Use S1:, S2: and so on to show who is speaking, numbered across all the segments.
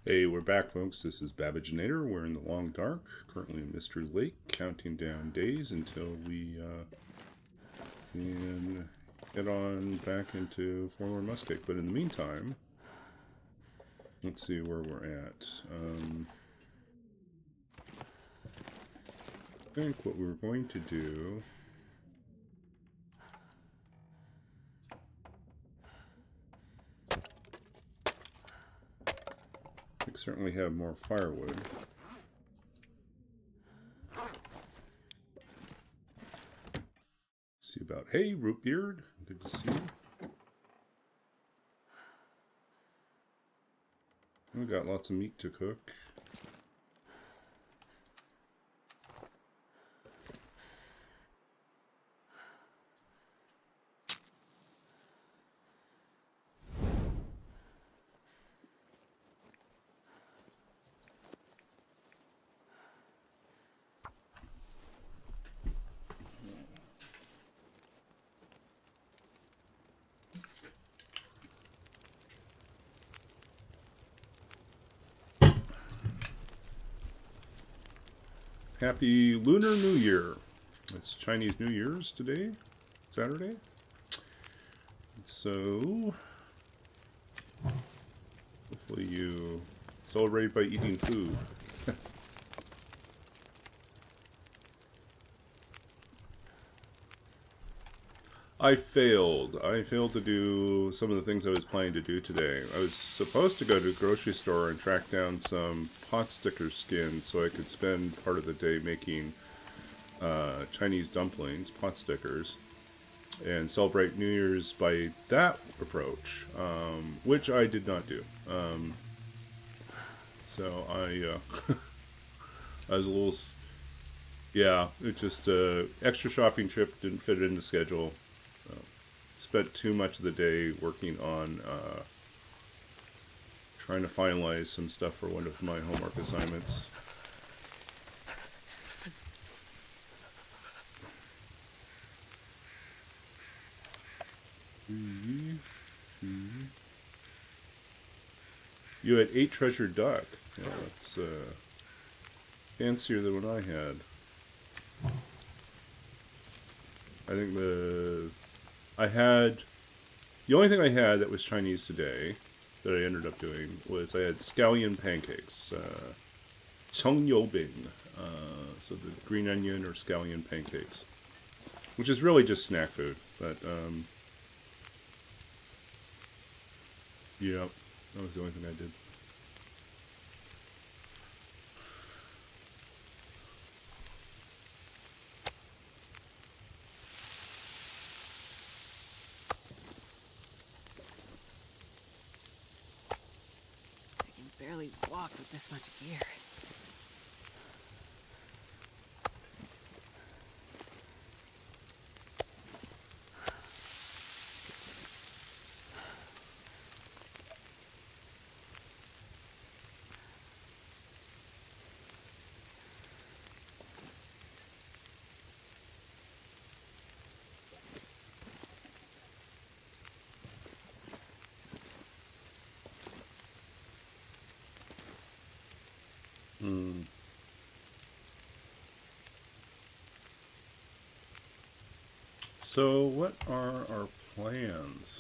S1: Hey, we're back, folks. This is Babbaginator. We're in the long dark, currently in Mystery Lake, counting down days until we can get on back into former Mustic. But in the meantime, let's see where we're at. I think what we're going to do. We certainly have more firewood. See about. Hey, Rootbeard. Good to see you. We got lots of meat to cook. Happy Lunar New Year. It's Chinese New Year's today, Saturday. So, hopefully you celebrate by eating food. I failed. I failed to do some of the things I was planning to do today. I was supposed to go to the grocery store and track down some pot sticker skins so I could spend part of the day making Chinese dumplings, pot stickers, and celebrate New Year's by that approach, which I did not do. So I was a little, yeah, it just extra shopping trip didn't fit in the schedule. Spent too much of the day working on trying to finalize some stuff for one of my homework assignments. You had 8 treasured duck. Yeah, that's fancier than what I had. I think the only thing I had that was Chinese today that I ended up doing was I had scallion pancakes, Chong Yo Bing, so the green onion or scallion pancakes, which is really just snack food, but yeah, that was the only thing I did.
S2: I can barely walk with this much gear.
S1: Mm. So, what are our plans?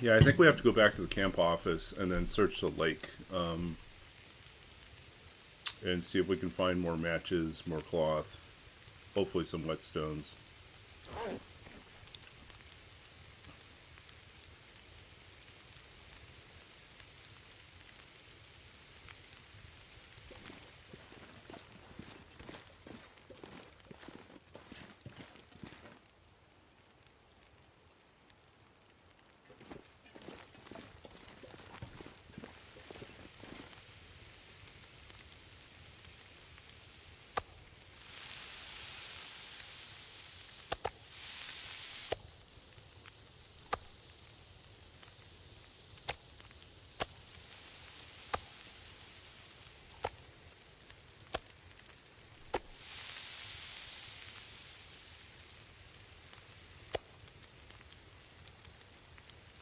S1: Yeah, I think we have to go back to the camp office and then search the lake and see if we can find more matches, more cloth, hopefully some whetstones.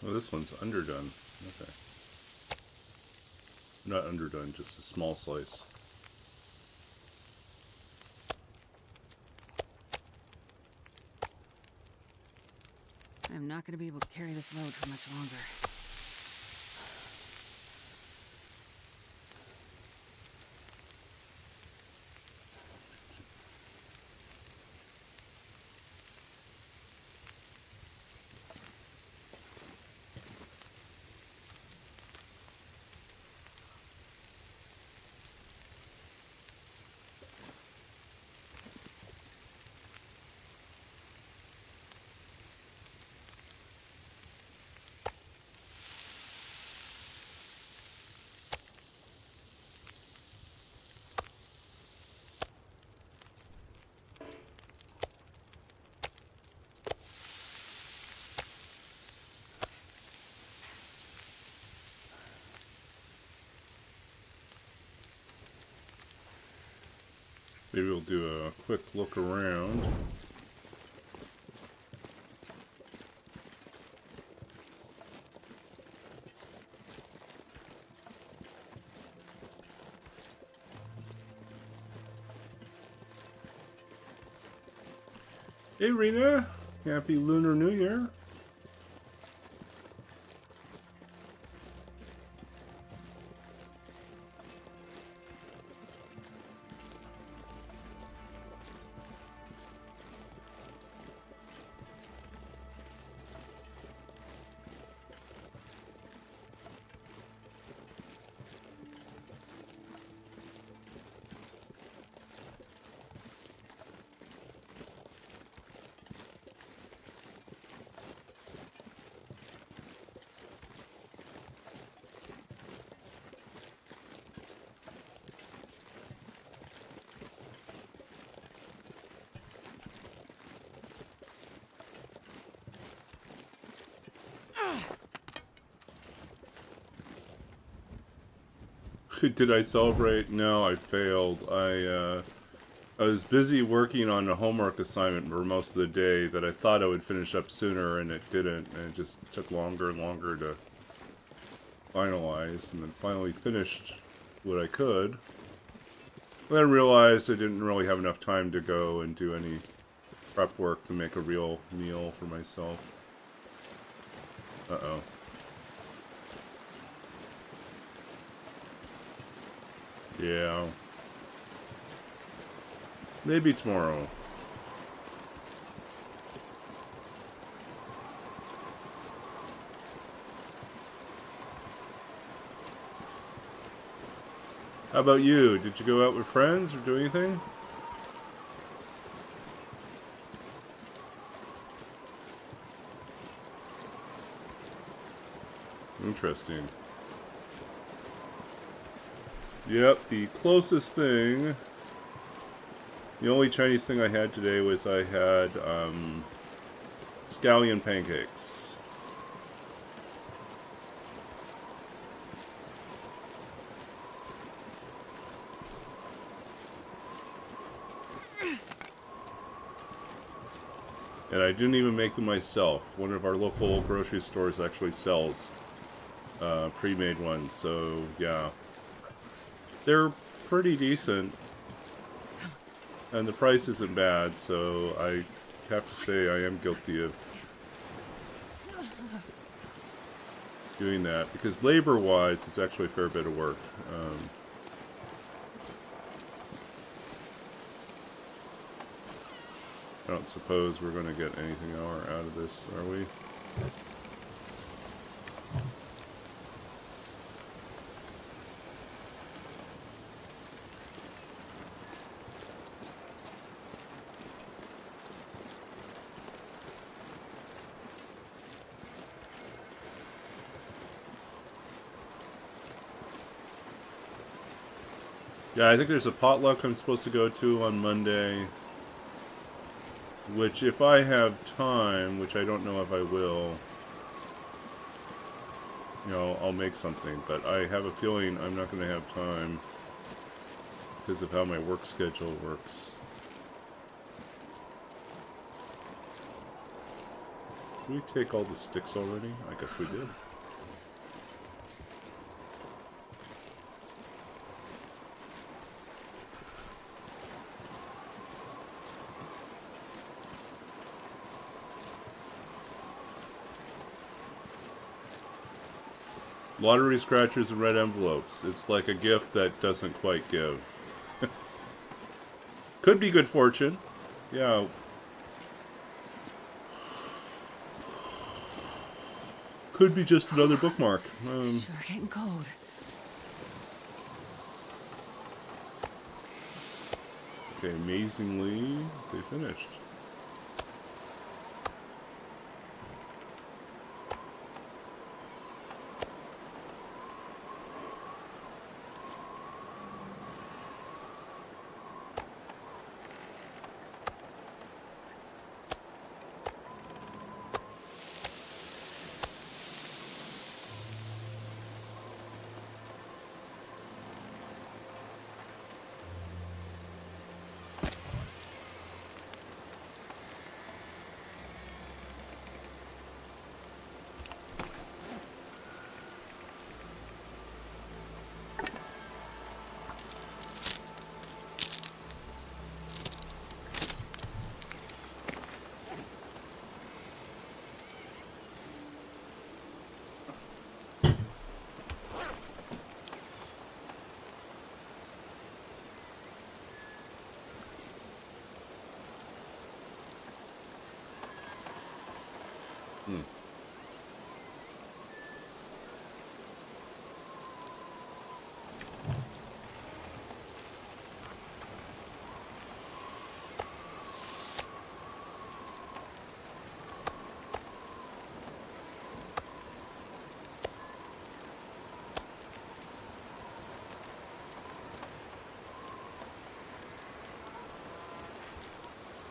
S1: Oh, this one's underdone. Okay. Not underdone, just a small slice.
S2: I'm not going to be able to carry this load for much longer.
S1: Maybe we'll do a quick look around. Hey Rena, happy Lunar New Year. Did I celebrate? No, I failed. I was busy working on a homework assignment for most of the day that I thought I would finish up sooner, and it didn't. And it just took longer and longer to finalize, and then finally finished what I could. Then I realized I didn't really have enough time to go and do any prep work to make a real meal for myself. Uh-oh. Yeah. Maybe tomorrow. How about you? Did you go out with friends or do anything? Interesting. Yep, the closest thing, the only Chinese thing I had today was I had scallion pancakes. And I didn't even make them myself. One of our local grocery stores actually sells pre-made ones, so yeah. They're pretty decent, and the price isn't bad, so I have to say I am guilty of doing that, because labor-wise, it's actually a fair bit of work. I don't suppose we're going to get anything out of this, are we? Yeah, I think there's a potluck I'm supposed to go to on Monday, which if I have time, which I don't know if I will, you know, I'll make something, but I have a feeling I'm not going to have time because of how my work schedule works. Did we take all the sticks already? I guess we did. Lottery scratchers and red envelopes. It's like a gift that doesn't quite give. Could be good fortune. Yeah. Could be just another bookmark.
S2: Sure getting cold.
S1: Okay, amazingly, they finished.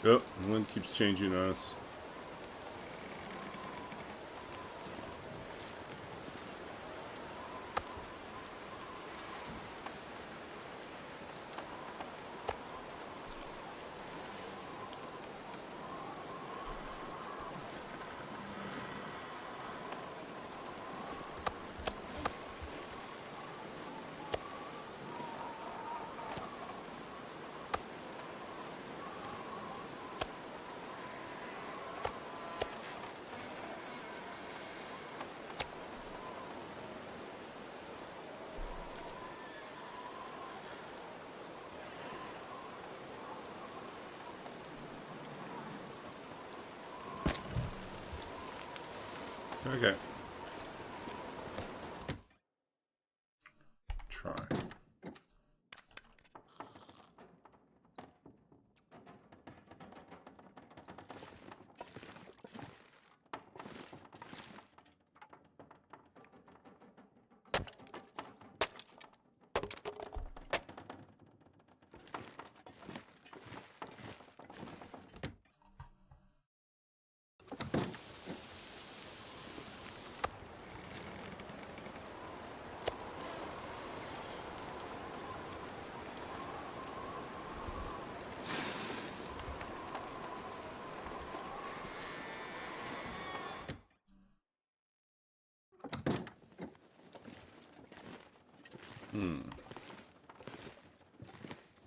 S1: Oh, the wind keeps changing on us. Okay. Try.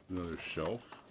S1: Another shelf.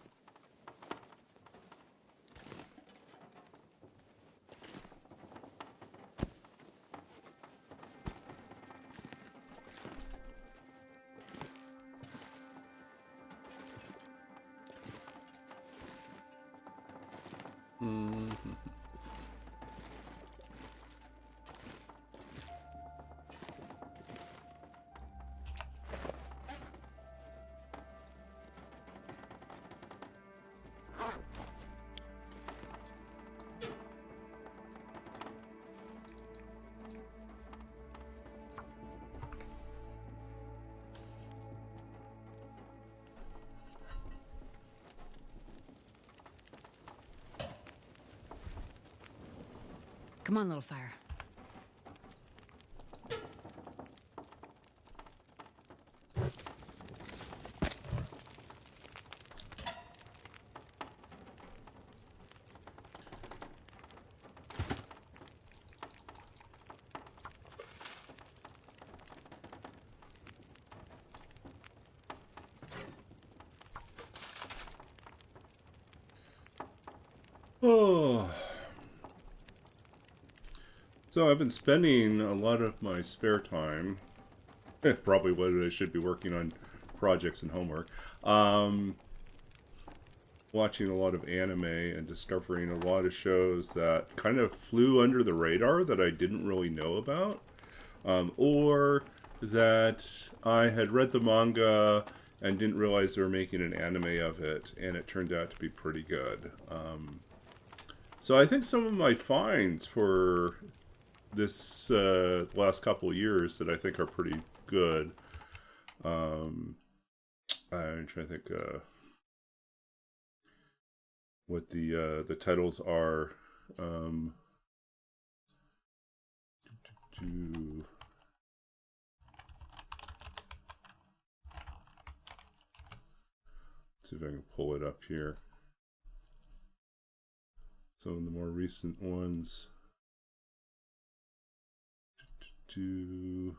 S2: Come on, little fire.
S1: Oh, so I've been spending a lot of my spare time, probably what I should be working on projects and homework, um, watching a lot of anime and discovering a lot of shows that kind of flew under the radar that I didn't really know about, or that I had read the manga and didn't realize they were making an anime of it, and it turned out to be pretty good. So I think some of my finds for this last couple of years that I think are pretty good. I'm trying to think what the titles are. Um, to see if I can pull it up here. Some of the more recent ones. To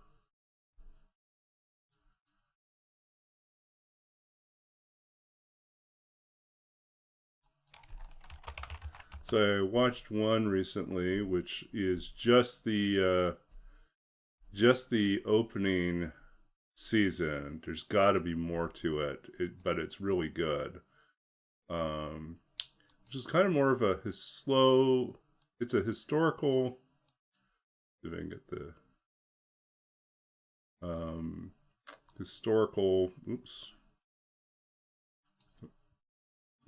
S1: So I watched one recently, which is just the opening season. There's got to be more to it, but it's really good. Um, which is kind of more of a slow. It's a historical. If I can get the historical. Oops,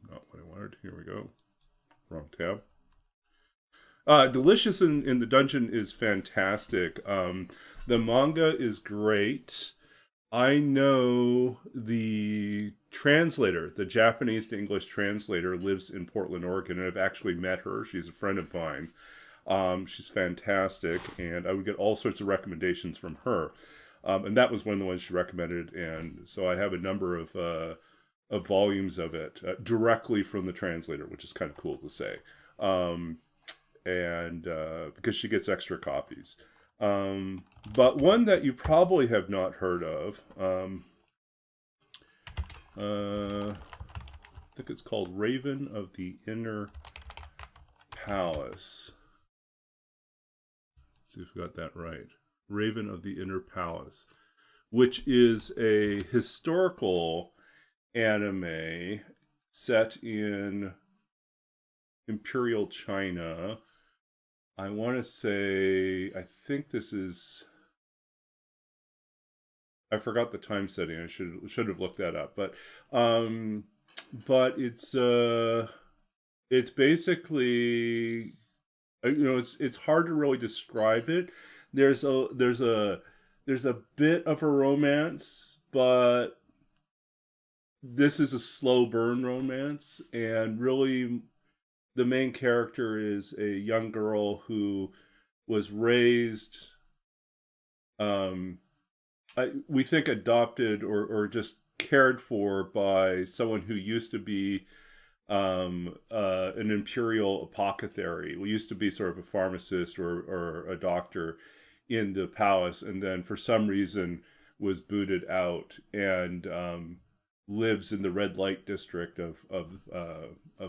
S1: not what I wanted. Here we go. Wrong tab. Delicious in the Dungeon is fantastic. The manga is great. I know the translator, the Japanese to English translator, lives in Portland, Oregon, and I've actually met her. She's a friend of mine. She's fantastic, and I would get all sorts of recommendations from her. And that was one of the ones she recommended, and so I have a number of volumes of it directly from the translator, which is kind of cool to say. And because she gets extra copies. But one that you probably have not heard of, I think it's called Raven of the Inner Palace. Let's see if we got that right. Raven of the Inner Palace, which is a historical anime set in Imperial China. I want to say, I think this is, I forgot the time setting. I should have looked that up, but it's basically, it's hard to really describe it. There's a bit of a romance, but this is a slow burn romance, and really the main character is a young girl who was raised, we think adopted or just cared for by someone who used to be an imperial apothecary. We used to be sort of a pharmacist or a doctor in the palace, and then for some reason was booted out and lives in the red light district of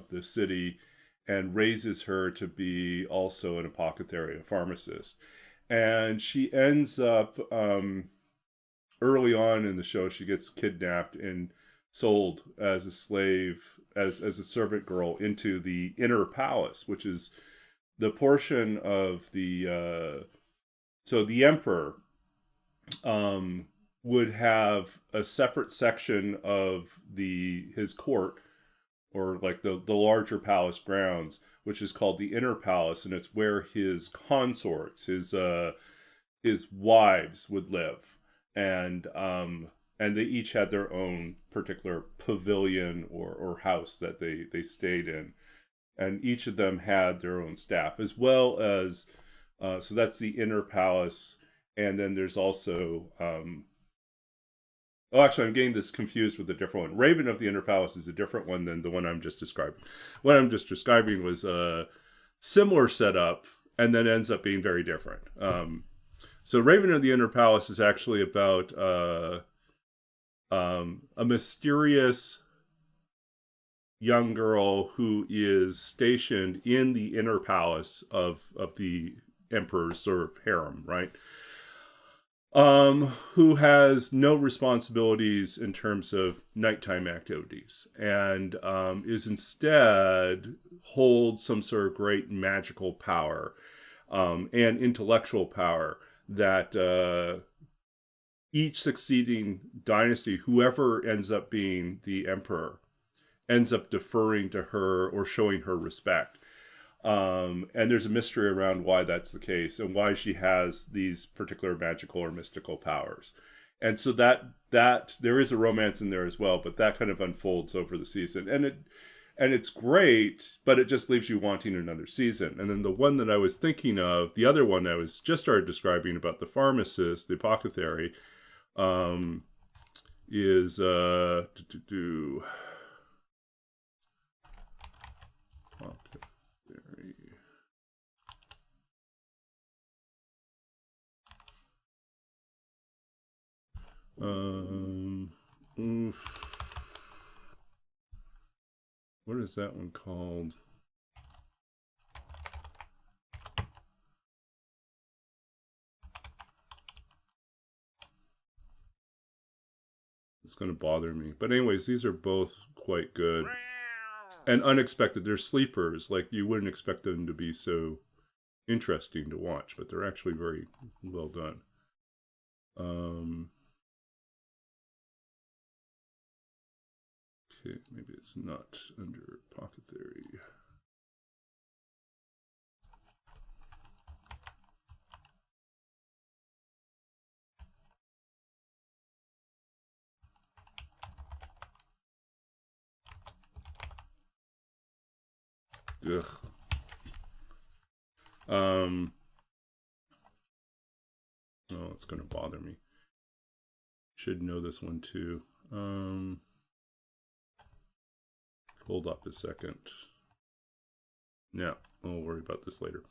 S1: the city, and raises her to be also an apothecary, a pharmacist. And she ends up early on in the show, she gets kidnapped and sold as a slave, as a servant girl, into the inner palace, which is the portion of the so the emperor would have a separate section of his court, or like the larger palace grounds, which is called the inner palace, and it's where his consorts, his wives would live, and they each had their own particular pavilion or house that they stayed in, and each of them had their own staff, as well as so that's the inner palace. And then there's also oh, actually, I'm getting this confused with a different one. Raven of the Inner Palace is a different one than the one I'm just describing. What I'm just describing was a similar setup, and then ends up being very different. So Raven of the Inner Palace is actually about a mysterious young girl who is stationed in the inner palace of the emperor's sort of harem, right? Who has no responsibilities in terms of nighttime activities, and is instead holds some sort of great magical power, and intellectual power that each succeeding dynasty, whoever ends up being the emperor, ends up deferring to her or showing her respect. And there's a mystery around why that's the case and why she has these particular magical or mystical powers. And so that there is a romance in there as well, but that kind of unfolds over the season, and it's great, but it just leaves you wanting another season. And then the one that I was thinking of, the other one I was just started describing about the pharmacist, the apothecary, is oof. What is that one called? It's going to bother me. But anyways, these are both quite good and unexpected. They're sleepers. Like, you wouldn't expect them to be so interesting to watch, but they're actually very well done. Okay, maybe it's not under pocket theory. Ugh. Oh, it's gonna bother me. Should know this one too. Hold up a second. No, we'll worry about this later.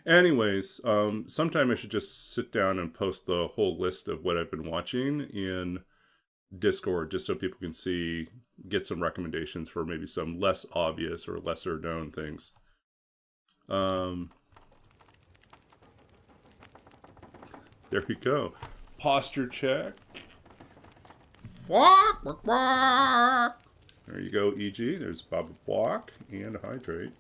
S1: Anyways, sometime I should just sit down and post the whole list of what I've been watching in Discord, just so people can see, get some recommendations for maybe some less obvious or lesser known things. There we go. Posture check. Walk, walk, walk. There you go, EG. There's Bob walk and hydrate.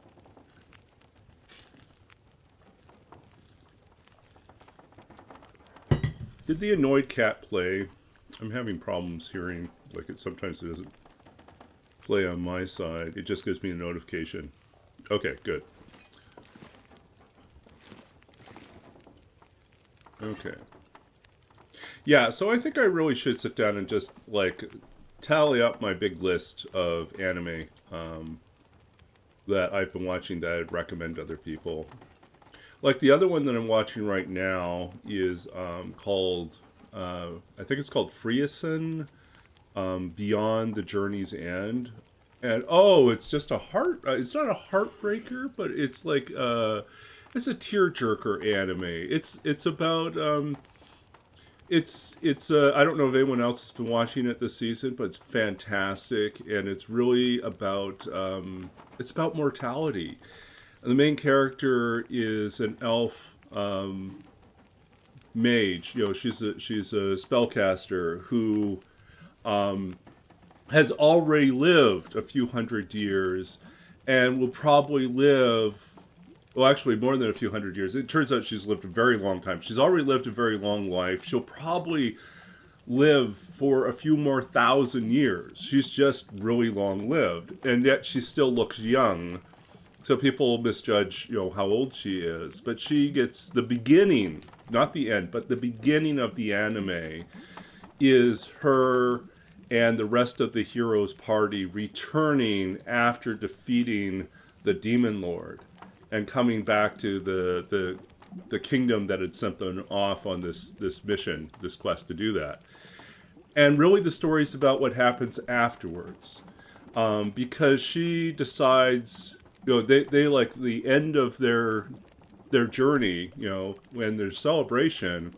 S1: Did the annoyed cat play? I'm having problems hearing. Like, sometimes it doesn't play on my side. It just gives me a notification. Okay, good. Okay. Yeah, so I think I really should sit down and just, like, tally up my big list of anime that I've been watching that I'd recommend to other people. Like, the other one that I'm watching right now is called, I think it's called Freeson, Beyond the Journey's End. And, oh, it's just a it's not a heartbreaker, but it's like, it's a tearjerker anime. It's about, I don't know if anyone else has been watching it this season, but it's fantastic, and it's really about, it's about mortality. And the main character is an elf mage. You know, she's a spellcaster who has already lived a few hundred years, and will probably live, well, actually more than a few hundred years. It turns out she's lived a very long time. She's already lived a very long life. She'll probably live for a few more thousand years. She's just really long lived, and yet she still looks young. So people misjudge, you know, how old she is. But she gets the beginning, not the end, but the beginning of the anime is her and the rest of the hero's party returning after defeating the demon lord and coming back to the kingdom that had sent them off on this mission, this quest to do that. And really the story's about what happens afterwards. Because she decides, you know, they like the end of their journey, you know, when there's celebration,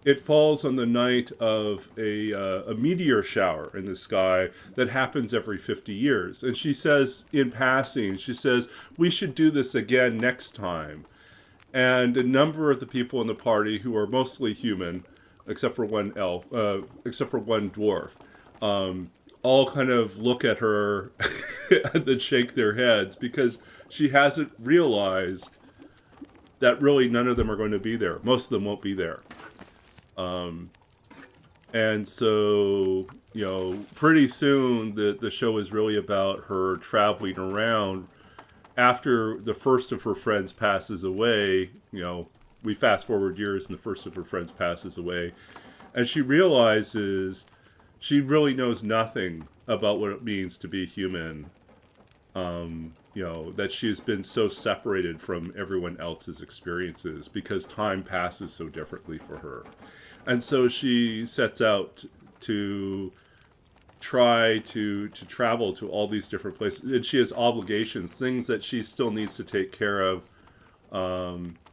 S1: it falls on the night of a meteor shower in the sky that happens every 50 years. And she says, in passing, she says, we should do this again next time. And a number of the people in the party, who are mostly human, except for one elf, except for one dwarf, all kind of look at her and then shake their heads because she hasn't realized that really none of them are going to be there. Most of them won't be there. And so, you know, pretty soon the show is really about her traveling around. After the first of her friends passes away, you know, we fast forward years and the first of her friends passes away. And she realizes she really knows nothing about what it means to be human. You know, that she has been so separated from everyone else's experiences because time passes so differently for her. And so she sets out to try to travel to all these different places. And she has obligations, things that she still needs to take care of,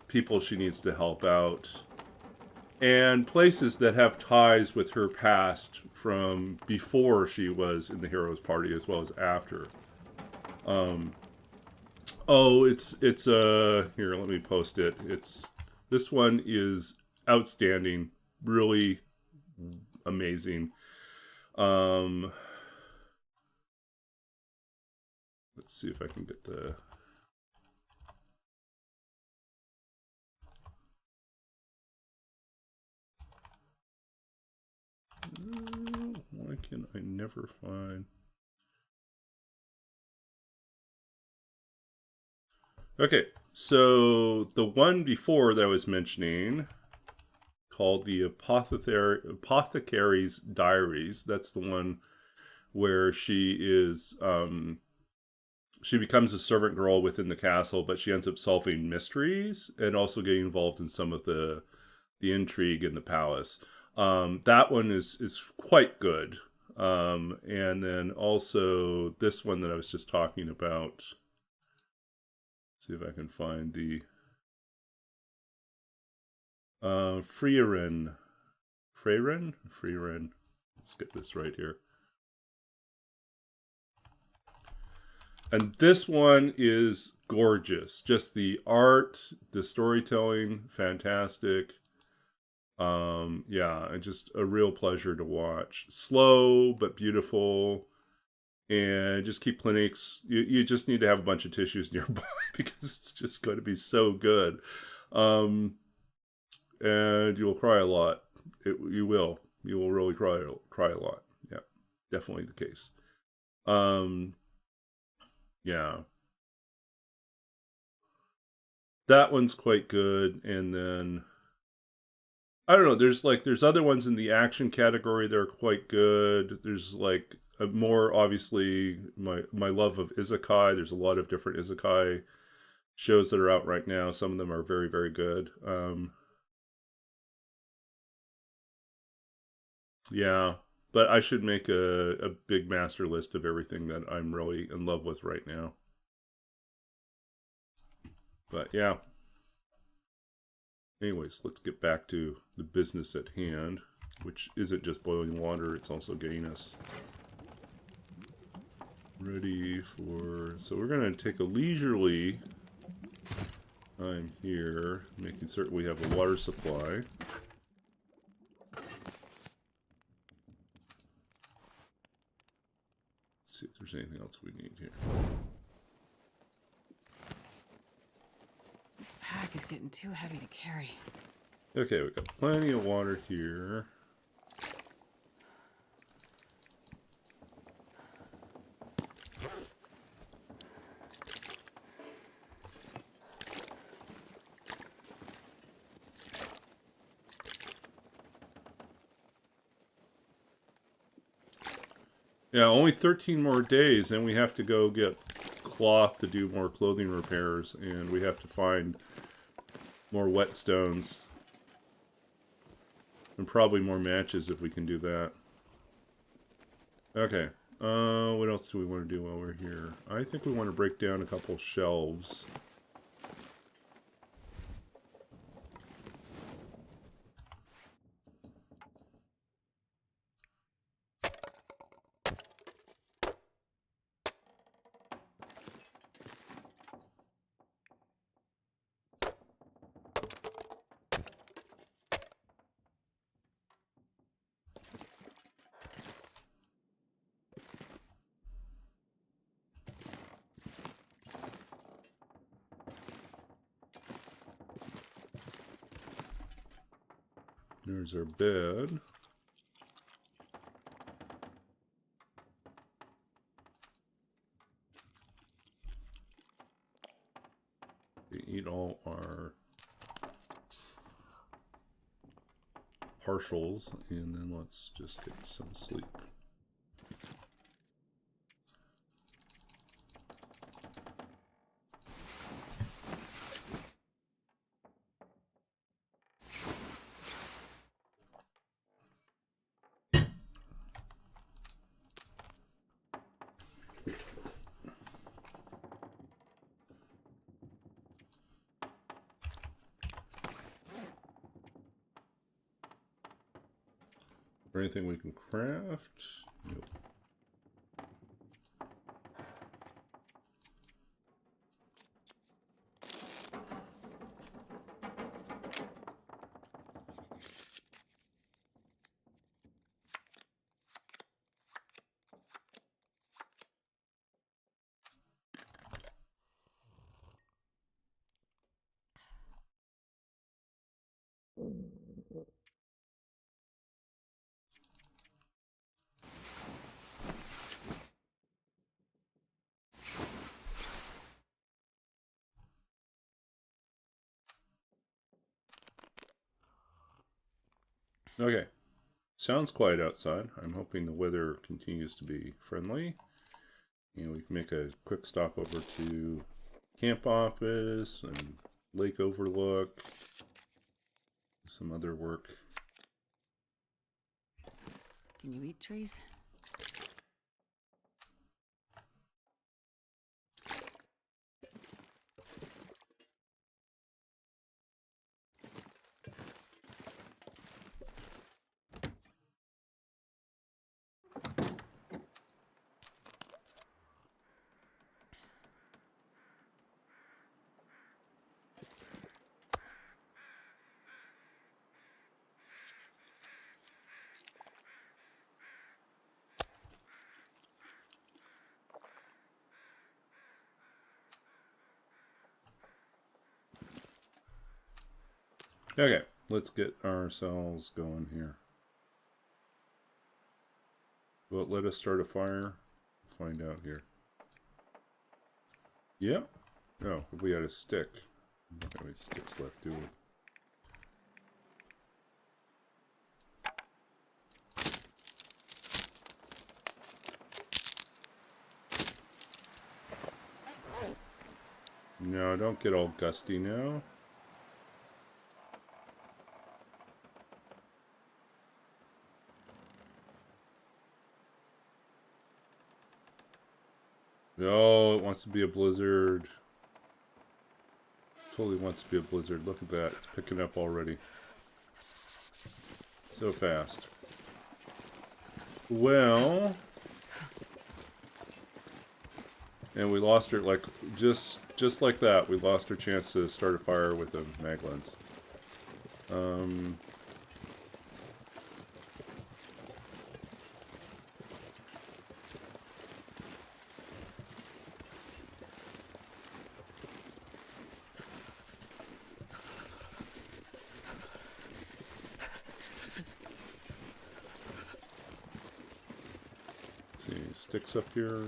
S1: people she needs to help out, and places that have ties with her past from before she was in the heroes party as well as after. Oh, it's here, let me post it. This one is outstanding, really amazing. Let's see if I can get the why can I never find? Okay, so the one before that I was mentioning, called the Apothecary's Diaries, that's the one where she is she becomes a servant girl within the castle, but she ends up solving mysteries and also getting involved in some of the intrigue in the palace. That one is quite good. And then also this one that I was just talking about. See if I can find the Freyren. Let's get this right here. And this one is gorgeous. Just the art, the storytelling, fantastic. Yeah, just a real pleasure to watch. Slow but beautiful. And just keep clinics. You just need to have a bunch of tissues nearby because it's just going to be so good. And you'll cry a lot. You will. You will really cry a lot. Yeah, definitely the case. Yeah. That one's quite good. And then I don't know, there's other ones in the action category that are quite good. There's like a more obviously my love of isekai. There's a lot of different isekai shows that are out right now. Some of them are very, very good. Yeah, but I should make a big master list of everything that I'm really in love with right now. But yeah. Anyways, let's get back to the business at hand, which isn't just boiling water, it's also getting us ready for... So we're going to take a leisurely time here, making certain we have a water supply. Let's see if there's anything else we need here.
S2: This pack is getting too heavy to carry.
S1: Okay, we've got plenty of water here. Yeah, only 13 more days, and we have to go get cloth to do more clothing repairs, and we have to find more whetstones. And probably more matches if we can do that. Okay, what else do we want to do while we're here? I think we want to break down a couple shelves. There's our bed. We eat all our partials, and then let's just get some sleep. Or anything we can craft? Nope. Okay. Sounds quiet outside. I'm hoping the weather continues to be friendly. And we can make a quick stop over to camp office and Lake Overlook. Some other work.
S2: Can you eat trees?
S1: Okay, let's get ourselves going here. Will it let us start a fire? Find out here. Yep. Oh, we had a stick. Don't have any sticks left, do we? No, don't get all gusty now. Oh, it wants to be a blizzard. Totally wants to be a blizzard. Look at that. It's picking up already. So fast. Well... And we lost her, like, just like that. We lost our chance to start a fire with the maglins. See, sticks up here.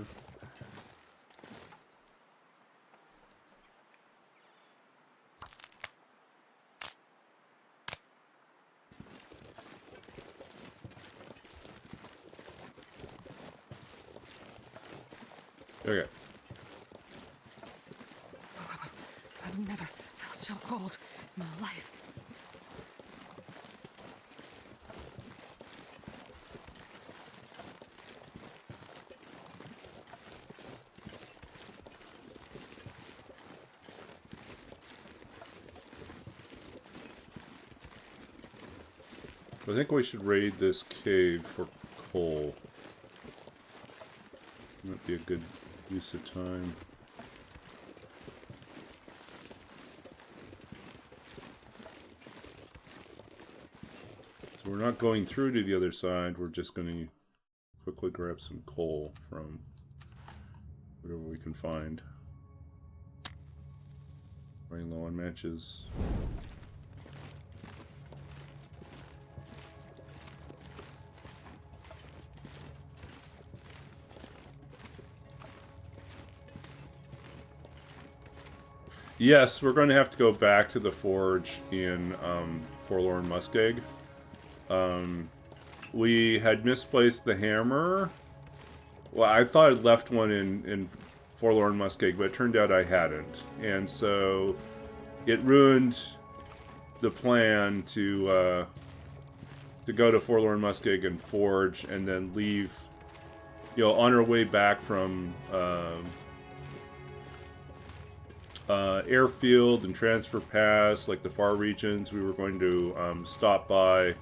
S1: Okay.
S2: I've never felt so cold in my life.
S1: I think we should raid this cave for coal. Might be a good use of time. So we're not going through to the other side, we're just going to quickly grab some coal from whatever we can find. Running low on matches. Yes, we're going to have to go back to the forge in Forlorn Muskeg. We had misplaced the hammer. Well, I thought I'd left one in Forlorn Muskeg, but it turned out I hadn't. And so it ruined the plan to go to Forlorn Muskeg and forge and then leave, you know, on our way back from airfield and transfer pass, like the far regions. We were going to stop by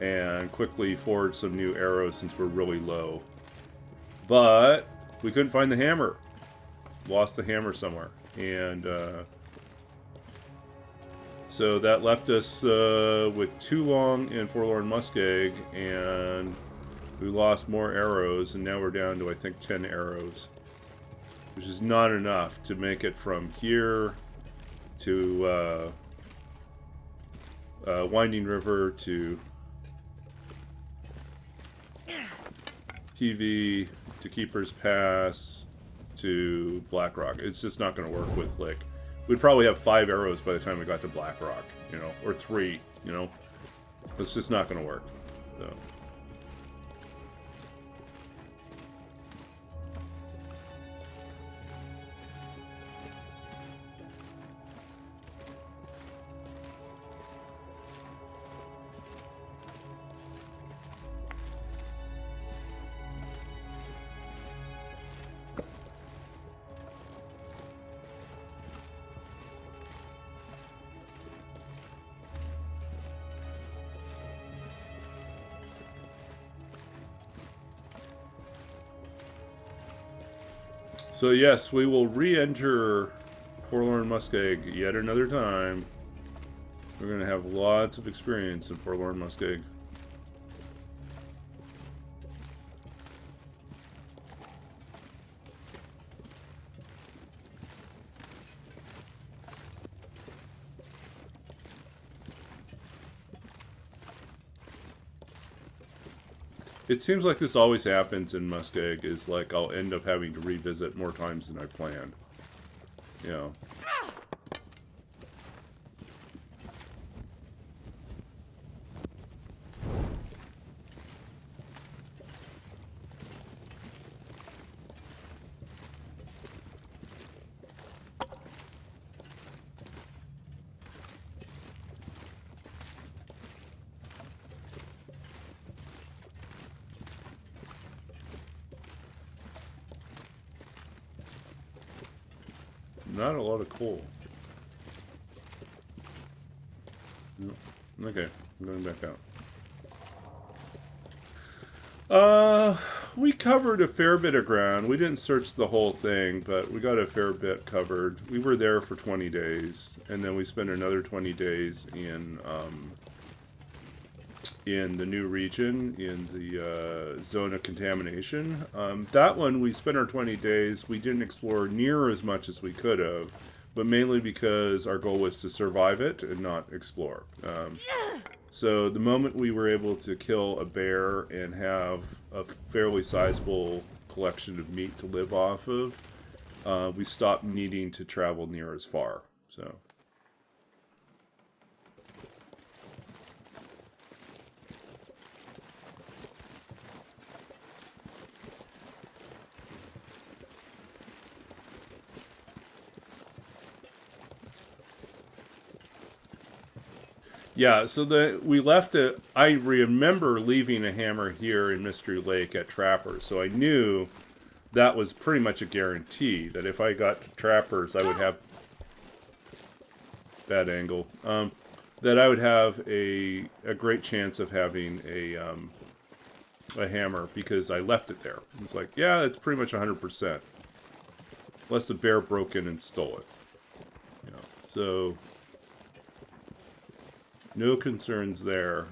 S1: and quickly forge some new arrows since we're really low. But we couldn't find the hammer. Lost the hammer somewhere. And so that left us with too long in Forlorn Muskeg, and we lost more arrows, and now we're down to, I think, 10 arrows. Which is not enough to make it from here to Winding River to TV to Keeper's Pass to Black Rock. It's just not going to work with, like, we'd probably have 5 arrows by the time we got to Black Rock, you know, or 3, you know. It's just not going to work. So. So yes, we will re-enter Forlorn Muskeg yet another time. We're going to have lots of experience in Forlorn Muskeg. It seems like this always happens in Muskeg, is like I'll end up having to revisit more times than I planned. You know. Not a lot of coal. No. Okay, I'm going back out. We covered a fair bit of ground. We didn't search the whole thing, but we got a fair bit covered. We were there for 20 days, and then we spent another 20 days in the new region, in the zone of contamination. That one, we spent our 20 days. We didn't explore near as much as we could have, but mainly because our goal was to survive it and not explore. So the moment we were able to kill a bear and have a fairly sizable collection of meat to live off of, we stopped needing to travel near as far. So. Yeah, so we left it. I remember leaving a hammer here in Mystery Lake at Trappers, so I knew that was pretty much a guarantee that if I got to Trappers, I would have bad angle. That I would have a great chance of having a hammer because I left it there. It's like, yeah, it's pretty much 100%, unless the bear broke in and stole it. You know, so. No concerns there.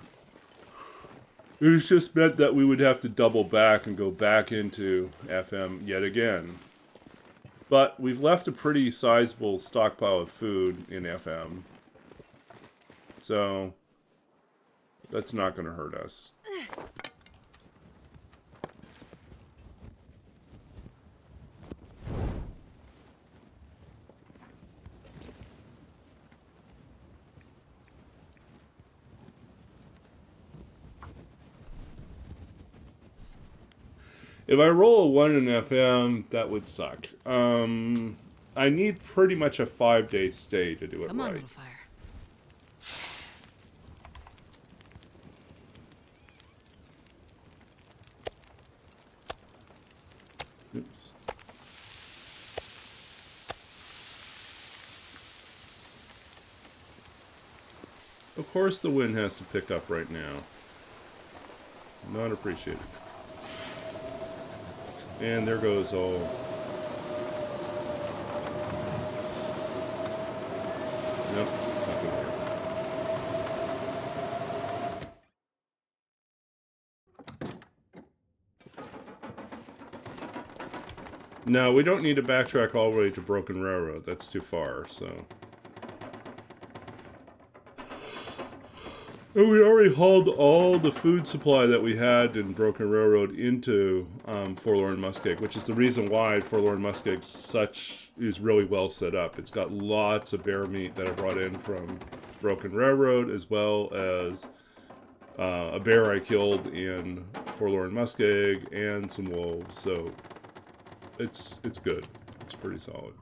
S1: It was just meant that we would have to double back and go back into FM yet again. But we've left a pretty sizable stockpile of food in FM. So that's not going to hurt us. If I roll a 1 in FM, that would suck. I need pretty much a 5-day stay to do it
S2: Come on,
S1: right.
S2: little fire.
S1: Oops. Of course the wind has to pick up right now. Not appreciated. And there goes all... Nope, it's not gonna work. No, we don't need to backtrack all the way to Broken Railroad. That's too far, so... And we already hauled all the food supply that we had in Broken Railroad into Forlorn Muskeg, which is the reason why Forlorn Muskeg is really well set up. It's got lots of bear meat that I brought in from Broken Railroad, as well as a bear I killed in Forlorn Muskeg and some wolves. So it's good. It's pretty solid.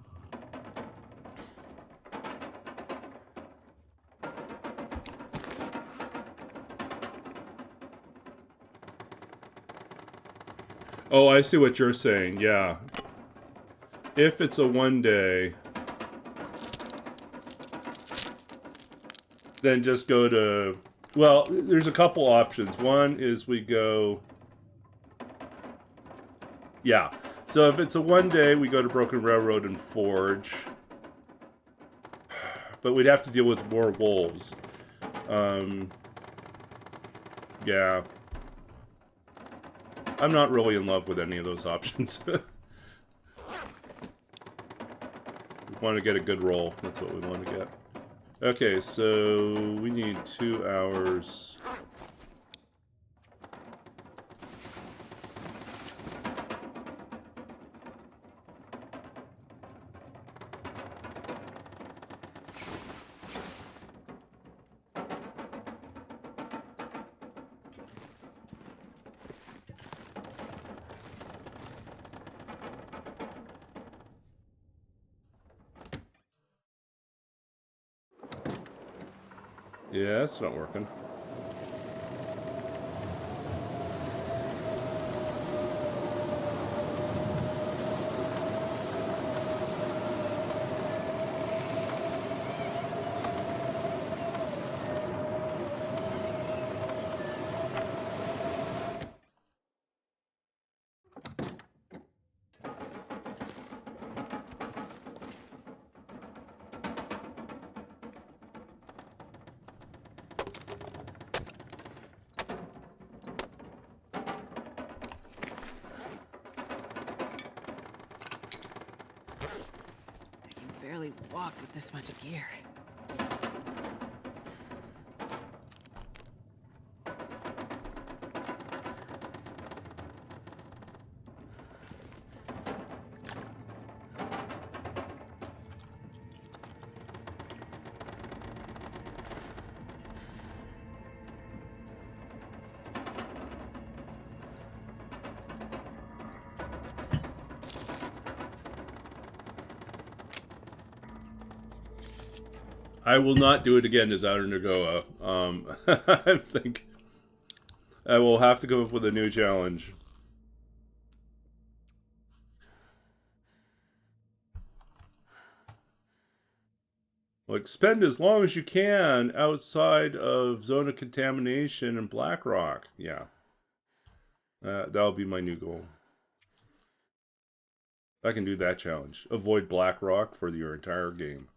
S1: Oh, I see what you're saying. Yeah. If it's a 1 day, then just go to... Well, there's a couple options. One is we go... Yeah. So if it's a 1 day, we go to Broken Railroad and forge. But we'd have to deal with more wolves. Yeah. I'm not really in love with any of those options. We want to get a good roll. That's what we want to get. Okay, so we need 2 hours. Yeah, it's not working.
S2: I can barely walk with this much gear.
S1: I will not do it again as Outer Nagoa. I think I will have to come up with a new challenge. Like, spend as long as you can outside of zone of contamination and Blackrock. Yeah. That'll be my new goal. I can do that challenge. Avoid Blackrock for your entire game.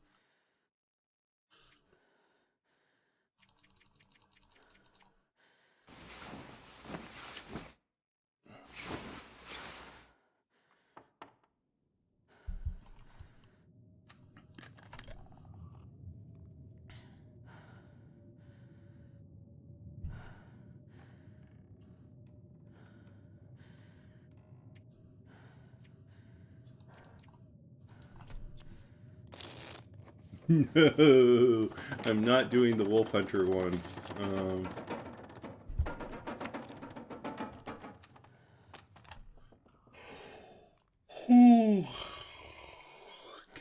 S1: No, I'm not doing the Wolf Hunter one.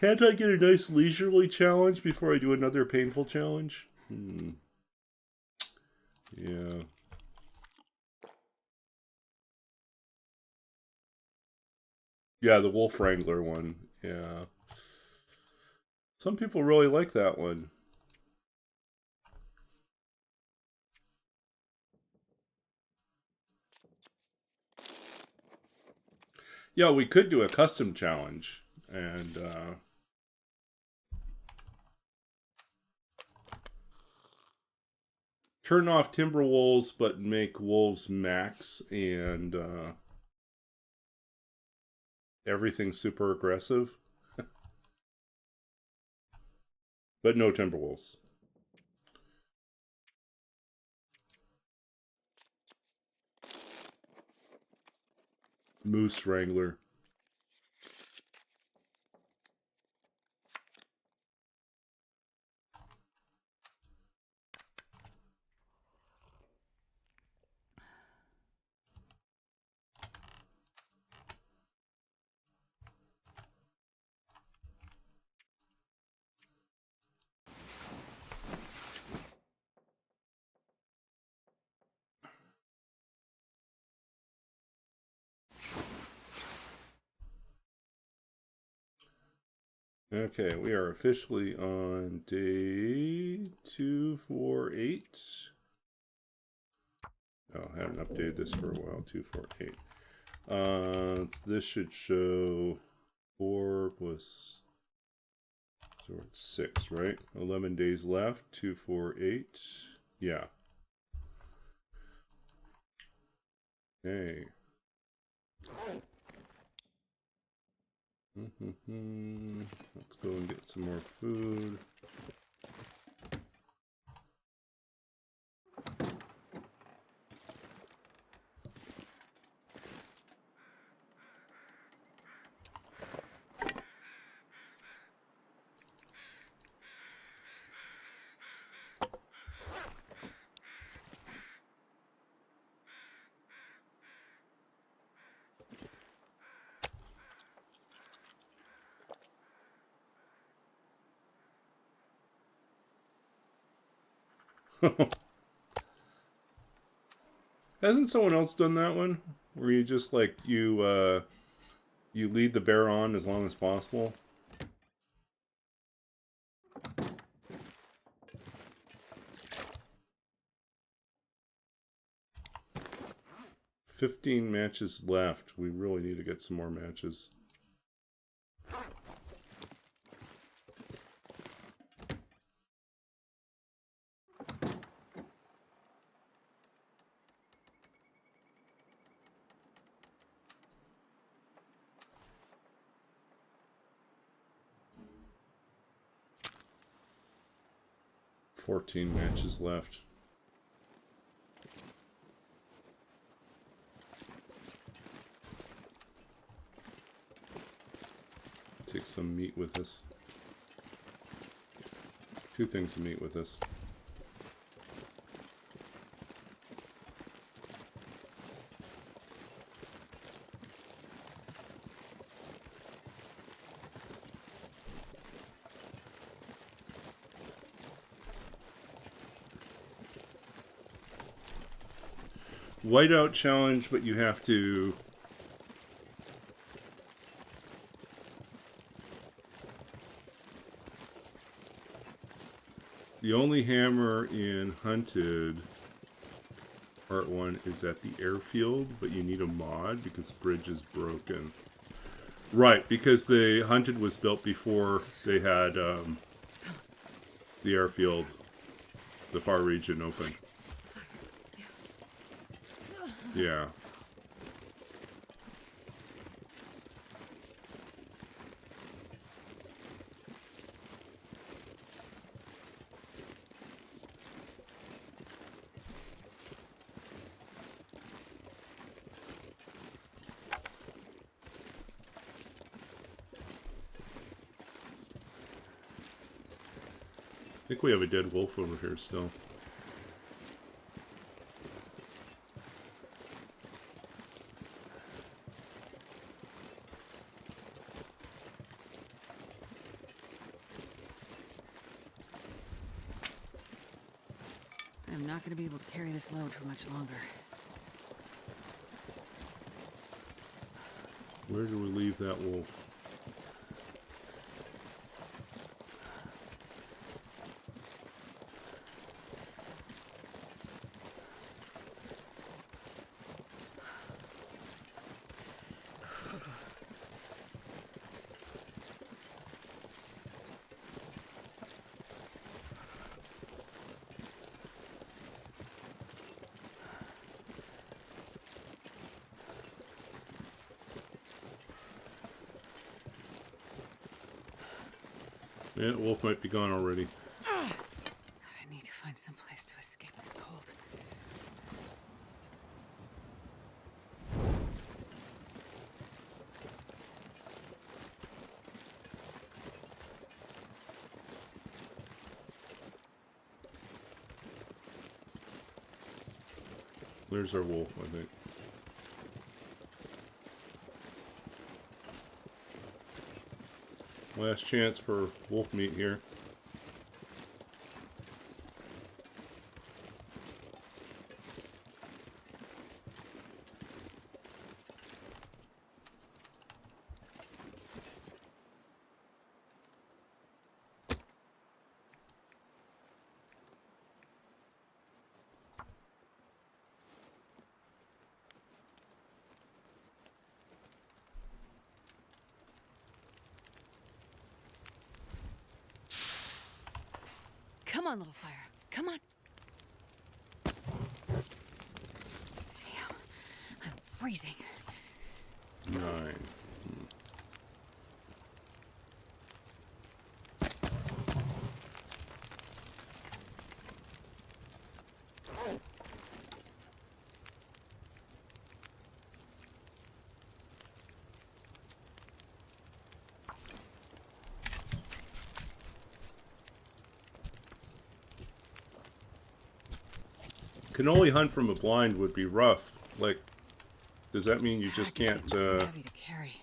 S1: Can't I get a nice leisurely challenge before I do another painful challenge? Yeah. Yeah, the Wolf Wrangler one. Yeah. Some people really like that one. Yeah, we could do a custom challenge. And turn off timber wolves, but make wolves max and everything super aggressive. But no timber wolves. Moose Wrangler. Okay, we are officially on day 248. Oh, I haven't updated this for a while. 248. This should show 4 plus, so it's 6, right? 11 days left. 248. Yeah. Hey. Let's go and get some more food. Hasn't someone else done that one? Where you just like you lead the bear on as long as possible? "15 matches left. We really need to get some more matches." 14 matches left. Take some meat with us. 2 things of meat with us. Whiteout challenge, but you have to... The only hammer in Hunted Part 1 is at the airfield, but you need a mod because the bridge is broken. Right, because the Hunted was built before they had the airfield, the far region open. Yeah. I think we have a dead wolf over here still.
S2: I'm not gonna be able to carry this load for much longer.
S1: Where do we leave that wolf? Yeah, the wolf might be gone already.
S2: God, I need to find some place to escape this cold.
S1: There's our wolf, I think. Last chance for wolf meat here.
S2: Come on, little fire. Come on. Damn. I'm freezing.
S1: 9. Can only hunt from a blind would be rough. Like, does that mean you just
S2: Pack is
S1: can't,
S2: getting too heavy to carry.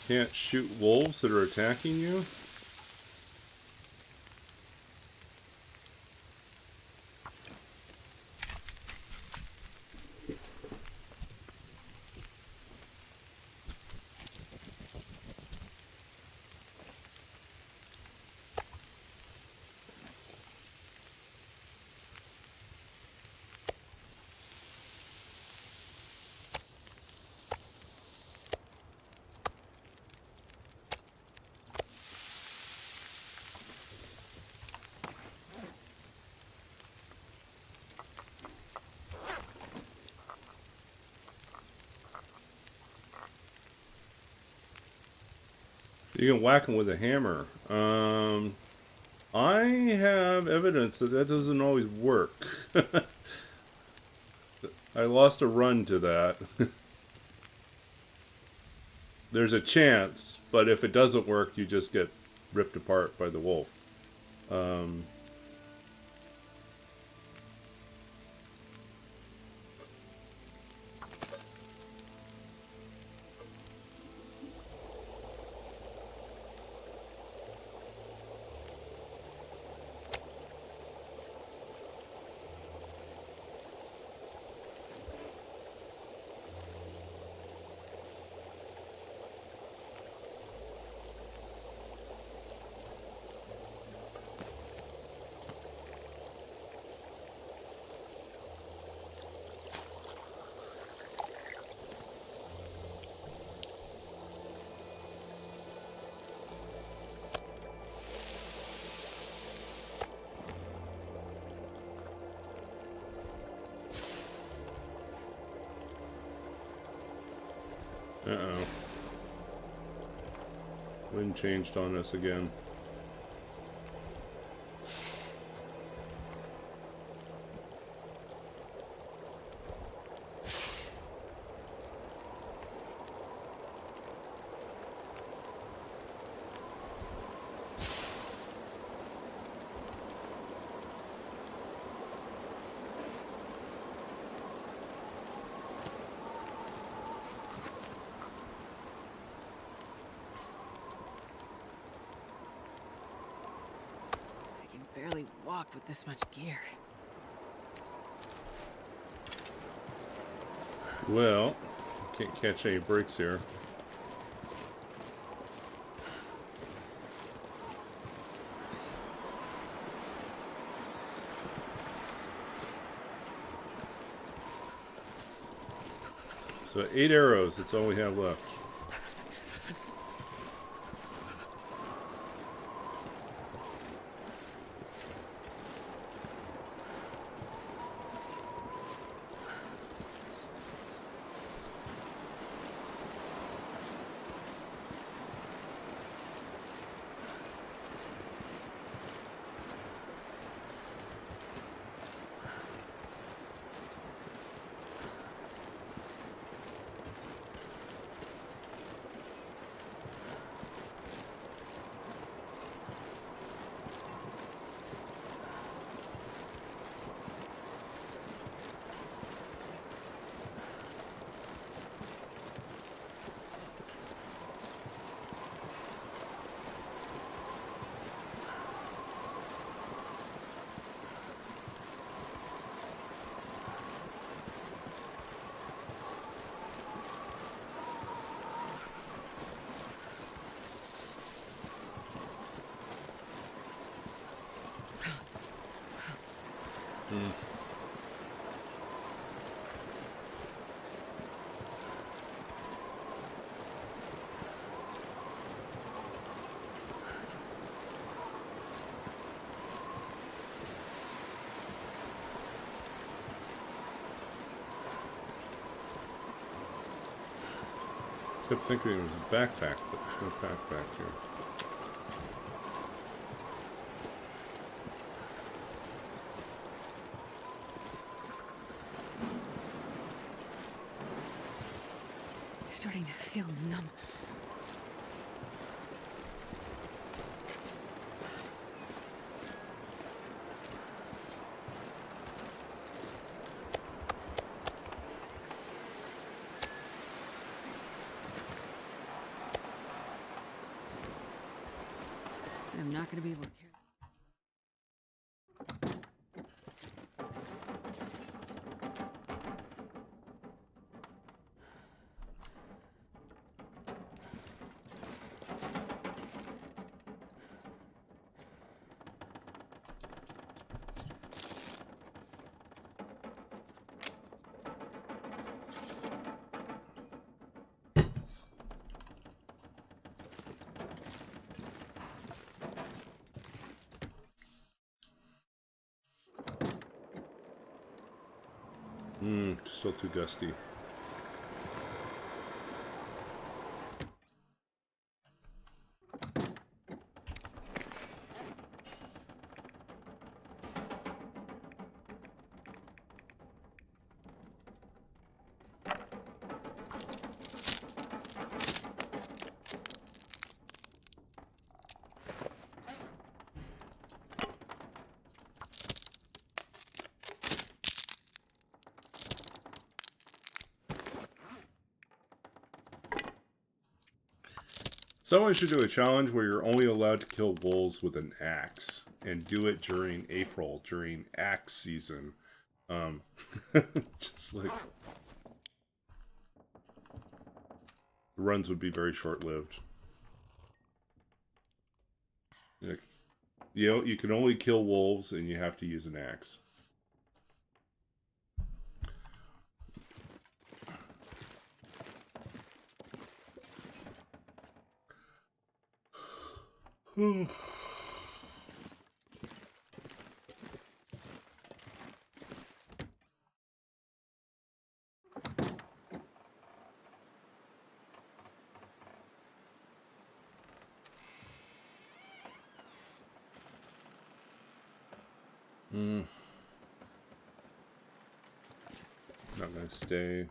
S1: can't shoot wolves that are attacking you? You can whack them with a hammer. I have evidence that that doesn't always work. I lost a run to that. There's a chance, but if it doesn't work, you just get ripped apart by the wolf. Uh-oh. Wind changed on us again.
S2: barely walk with this much gear.
S1: Well, can't catch any breaks here. So 8 arrows, that's all we have left. Kept thinking it was a backpack, but there's no backpack here.
S2: Starting to feel numb. I'm not going to be able to carry.
S1: Still too gusty. Someone should do a challenge where you're only allowed to kill wolves with an axe, and do it during April, during axe season. Just like the runs would be very short-lived. You know, you can only kill wolves, and you have to use an axe. Not gonna stay.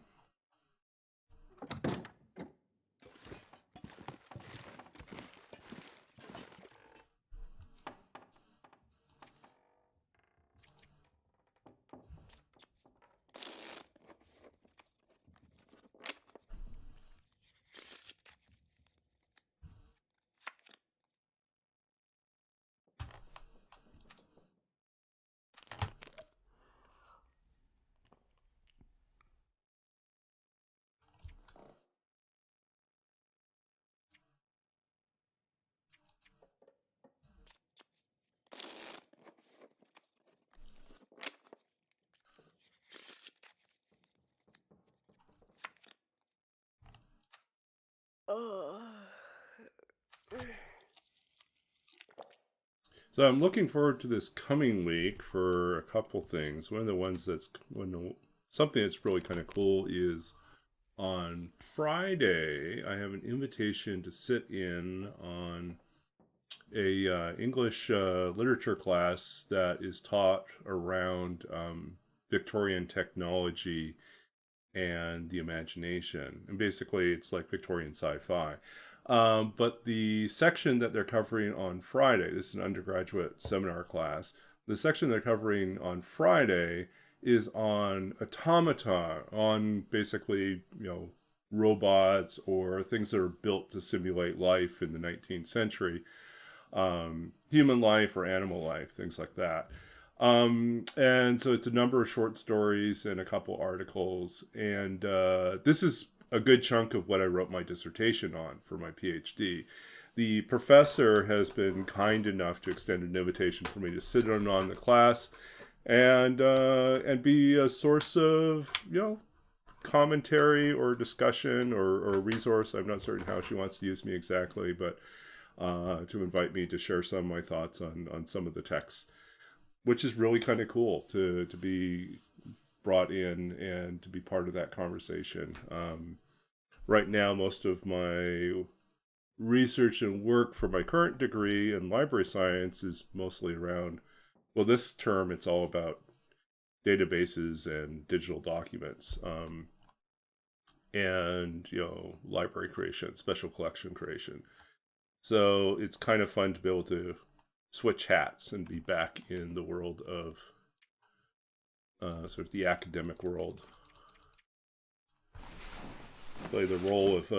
S1: So I'm looking forward to this coming week for a couple things. One of the ones something that's really kind of cool is on Friday I have an invitation to sit in on a English literature class that is taught around Victorian technology and the imagination. And basically, it's like Victorian sci-fi. But the section that they're covering on Friday, this is an undergraduate seminar class, the section they're covering on Friday is on automata, on basically, robots or things that are built to simulate life in the 19th century, human life or animal life, things like that. And so it's a number of short stories and a couple articles. And this is a good chunk of what I wrote my dissertation on for my PhD. The professor has been kind enough to extend an invitation for me to sit in on the class and be a source of, commentary or discussion or resource. I'm not certain how she wants to use me exactly, but to invite me to share some of my thoughts on some of the texts, which is really kind of cool to be brought in and to be part of that conversation. Right now, most of my research and work for my current degree in library science is mostly around, well, this term it's all about databases and digital documents, and library creation, special collection creation. So it's kind of fun to be able to switch hats and be back in the world of sort of the academic world. Play the role of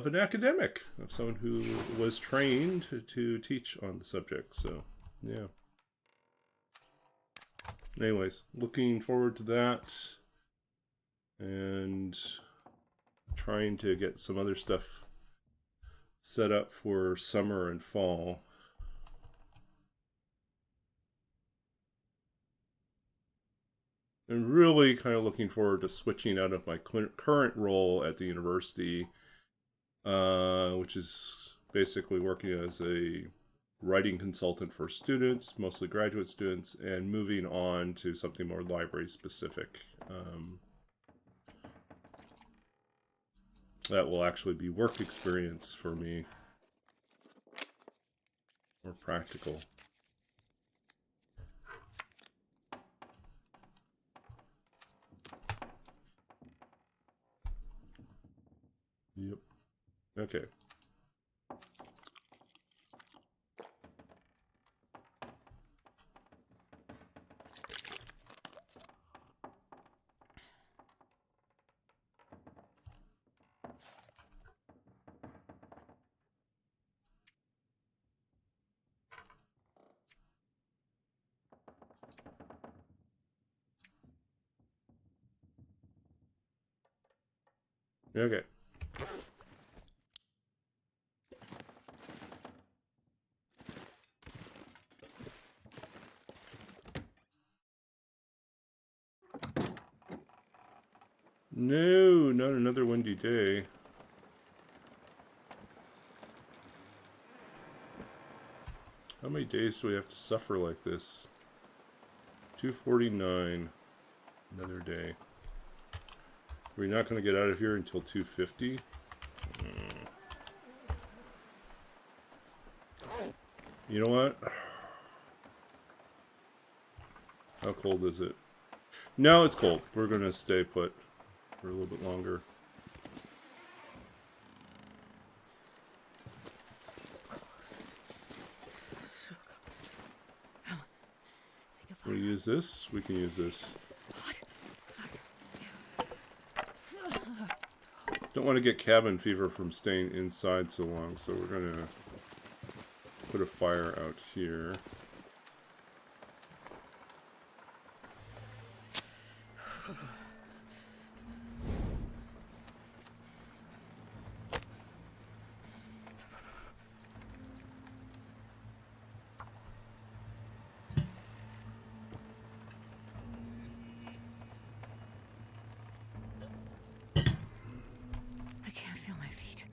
S1: an academic, of someone who was trained to teach on the subject. So yeah. Anyways, looking forward to that and trying to get some other stuff set up for summer and fall. I'm really kind of looking forward to switching out of my current role at the university, which is basically working as a writing consultant for students, mostly graduate students, and moving on to something more library specific. That will actually be work experience for me, more practical. Yep. Okay. Okay. No, not another windy day. How many days do we have to suffer like this? 249. Another day. We're not going to get out of here until 250. You know what? How cold is it? No, it's cold. We're going to stay put for a little bit longer. We use this. We can use this. Don't want to get cabin fever from staying inside so long, so we're going to put a fire out here.
S2: I can't feel my feet.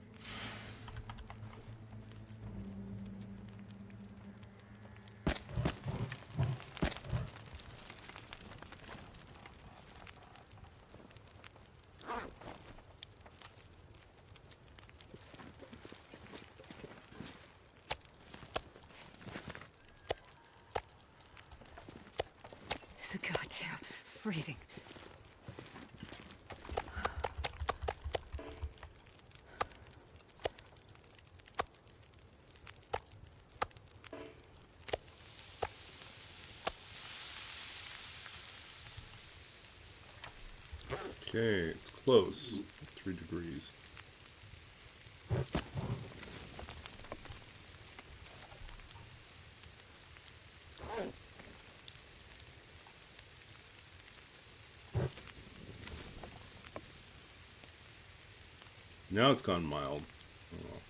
S2: freezing.
S1: Okay, it's close. 3 degrees. Now it's gone mild. Oh.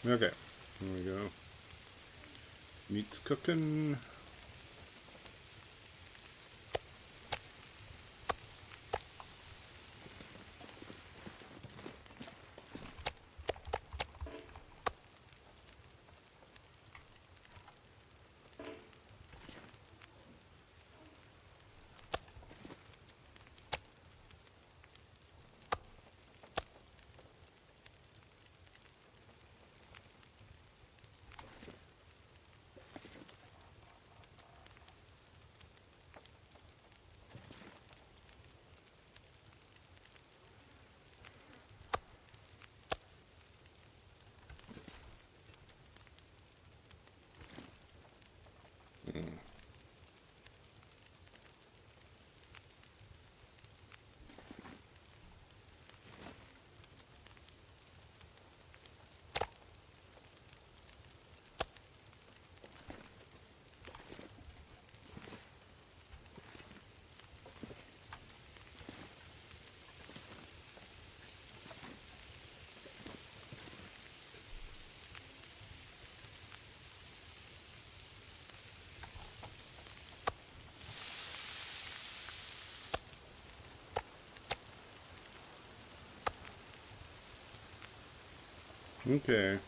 S1: Okay, here we go. Meat's cooking. Okay.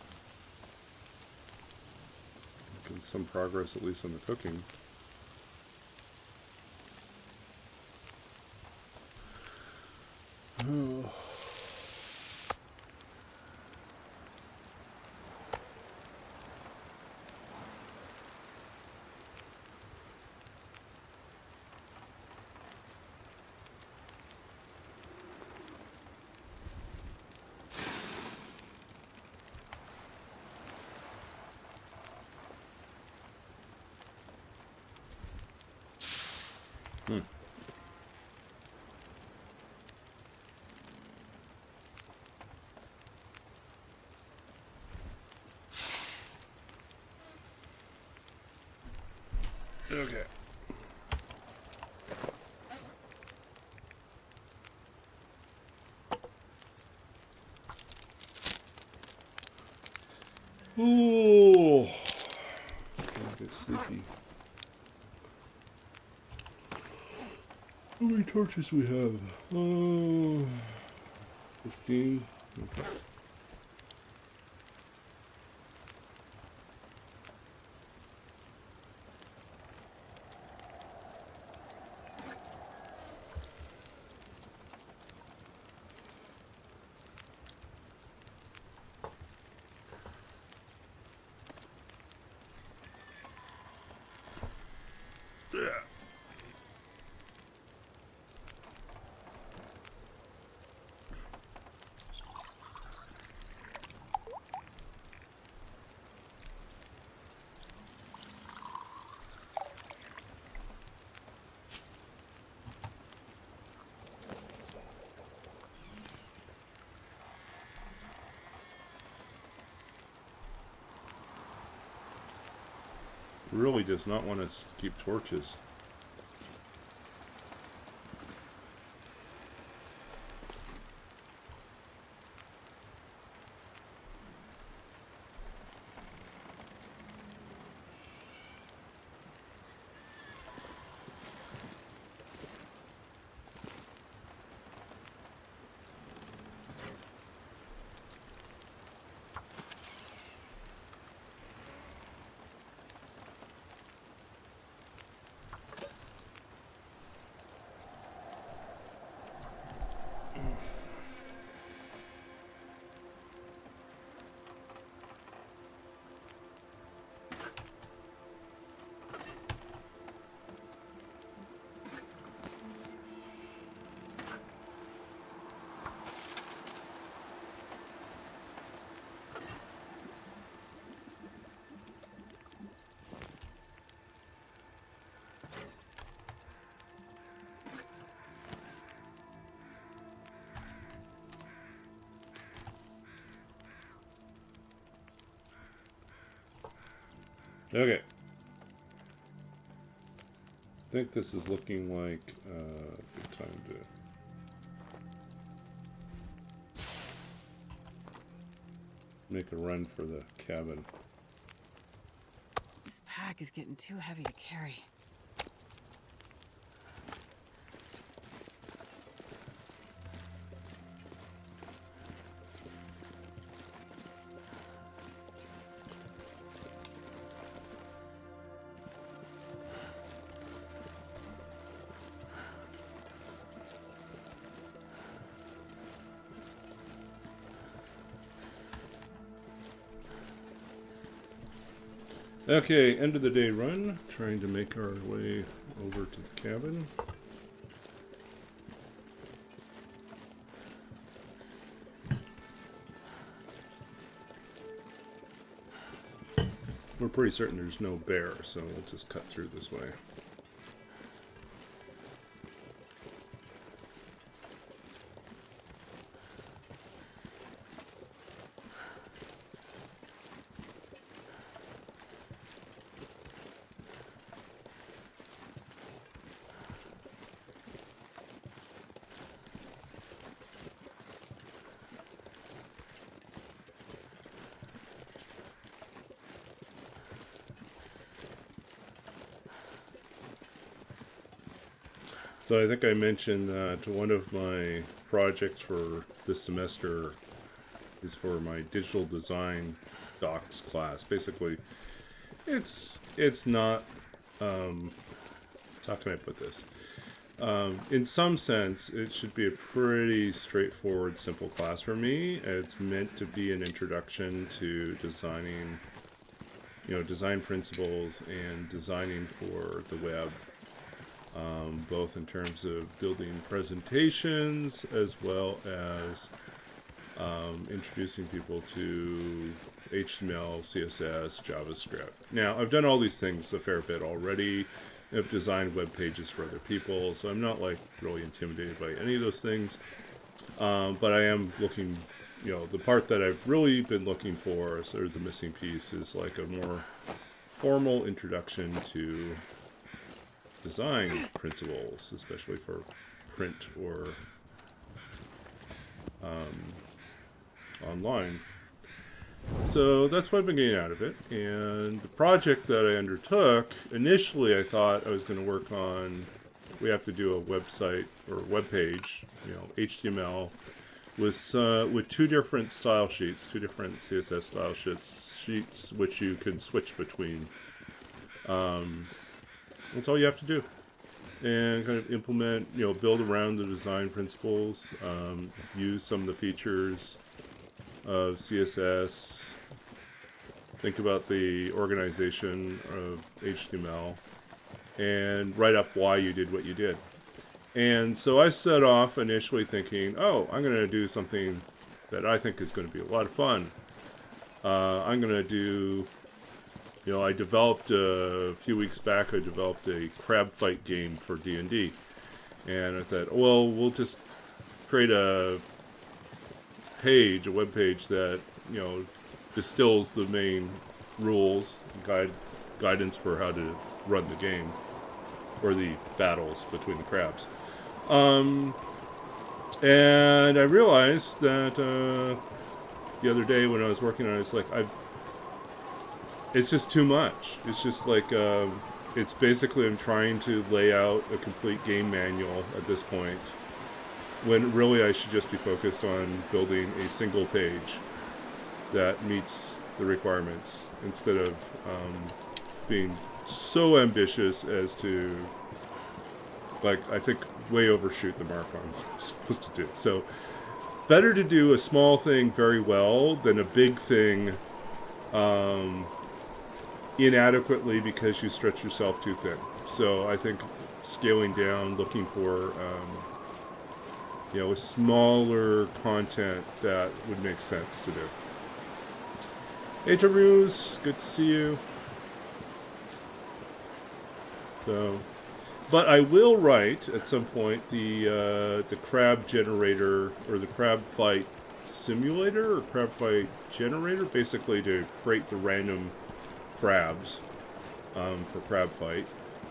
S1: Making some progress, at least on the cooking. Oh. Okay. Oh, I'm a bit sleepy. How many torches we have? 15. Okay. Really does not want us to keep torches. Okay. I think this is looking like a good time to make a run for the cabin.
S2: This pack is getting too heavy to carry.
S1: Okay, end of the day run. Trying to make our way over to the cabin. We're pretty certain there's no bear, so we'll just cut through this way. So I think I mentioned that one of my projects for this semester is for my digital design docs class. Basically, it's not. How can I put this? In some sense, it should be a pretty straightforward, simple class for me. It's meant to be an introduction to designing, design principles and designing for the web. Both in terms of building presentations as well as introducing people to HTML, CSS, JavaScript. Now, I've done all these things a fair bit already. I've designed web pages for other people, so I'm not like really intimidated by any of those things. But I am looking, the part that I've really been looking for, sort of the missing piece, is like a more formal introduction to design principles, especially for print or online. So that's what I've been getting out of it. And the project that I undertook, initially I thought I was going to work on, we have to do a website or web page, HTML, with two different style sheets, two different CSS style sheets which you can switch between. That's all you have to do. And kind of implement, build around the design principles, use some of the features of CSS, think about the organization of HTML, and write up why you did what you did. And so I set off initially thinking, oh, I'm going to do something that I think is going to be a lot of fun. I'm going to do, I developed a few weeks back, I developed a crab fight game for D&D. And I thought, well, we'll just create a web page that, distills the main rules, guidance for how to run the game, or the battles between the crabs. And I realized that the other day when I was working on it, it's like, it's just too much. It's just like, it's basically I'm trying to lay out a complete game manual at this point, when really I should just be focused on building a single page that meets the requirements, instead of being so ambitious as to, I think, way overshoot the mark on what I'm supposed to do. So, better to do a small thing very well than a big thing inadequately because you stretch yourself too thin. So I think scaling down, looking for a smaller content that would make sense to do. Hey Taruse, good to see you. So, but I will write at some point the crab generator, or the crab fight simulator, or crab fight generator, basically to create the random crabs for crab fight.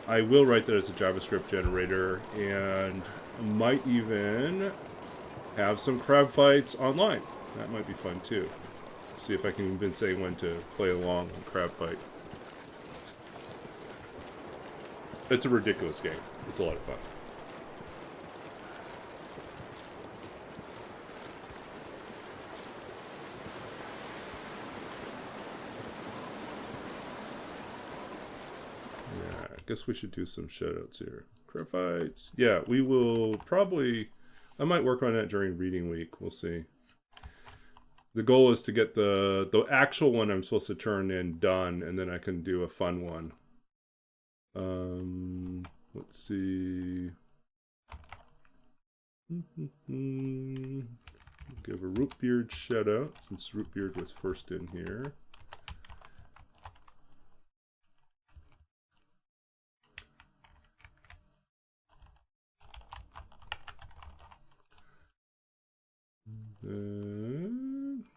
S1: I will write that as a JavaScript generator, and might even have some crab fights online. That might be fun too. See if I can convince anyone to play along in crab fight. It's a ridiculous game. It's a lot of fun. Yeah, I guess we should do some shoutouts here. Crab fights. Yeah, we will probably... I might work on that during reading week. We'll see. The goal is to get the actual one I'm supposed to turn in done, and then I can do a fun one. Let's see. Give a Rootbeard shout out, since Rootbeard was first in here.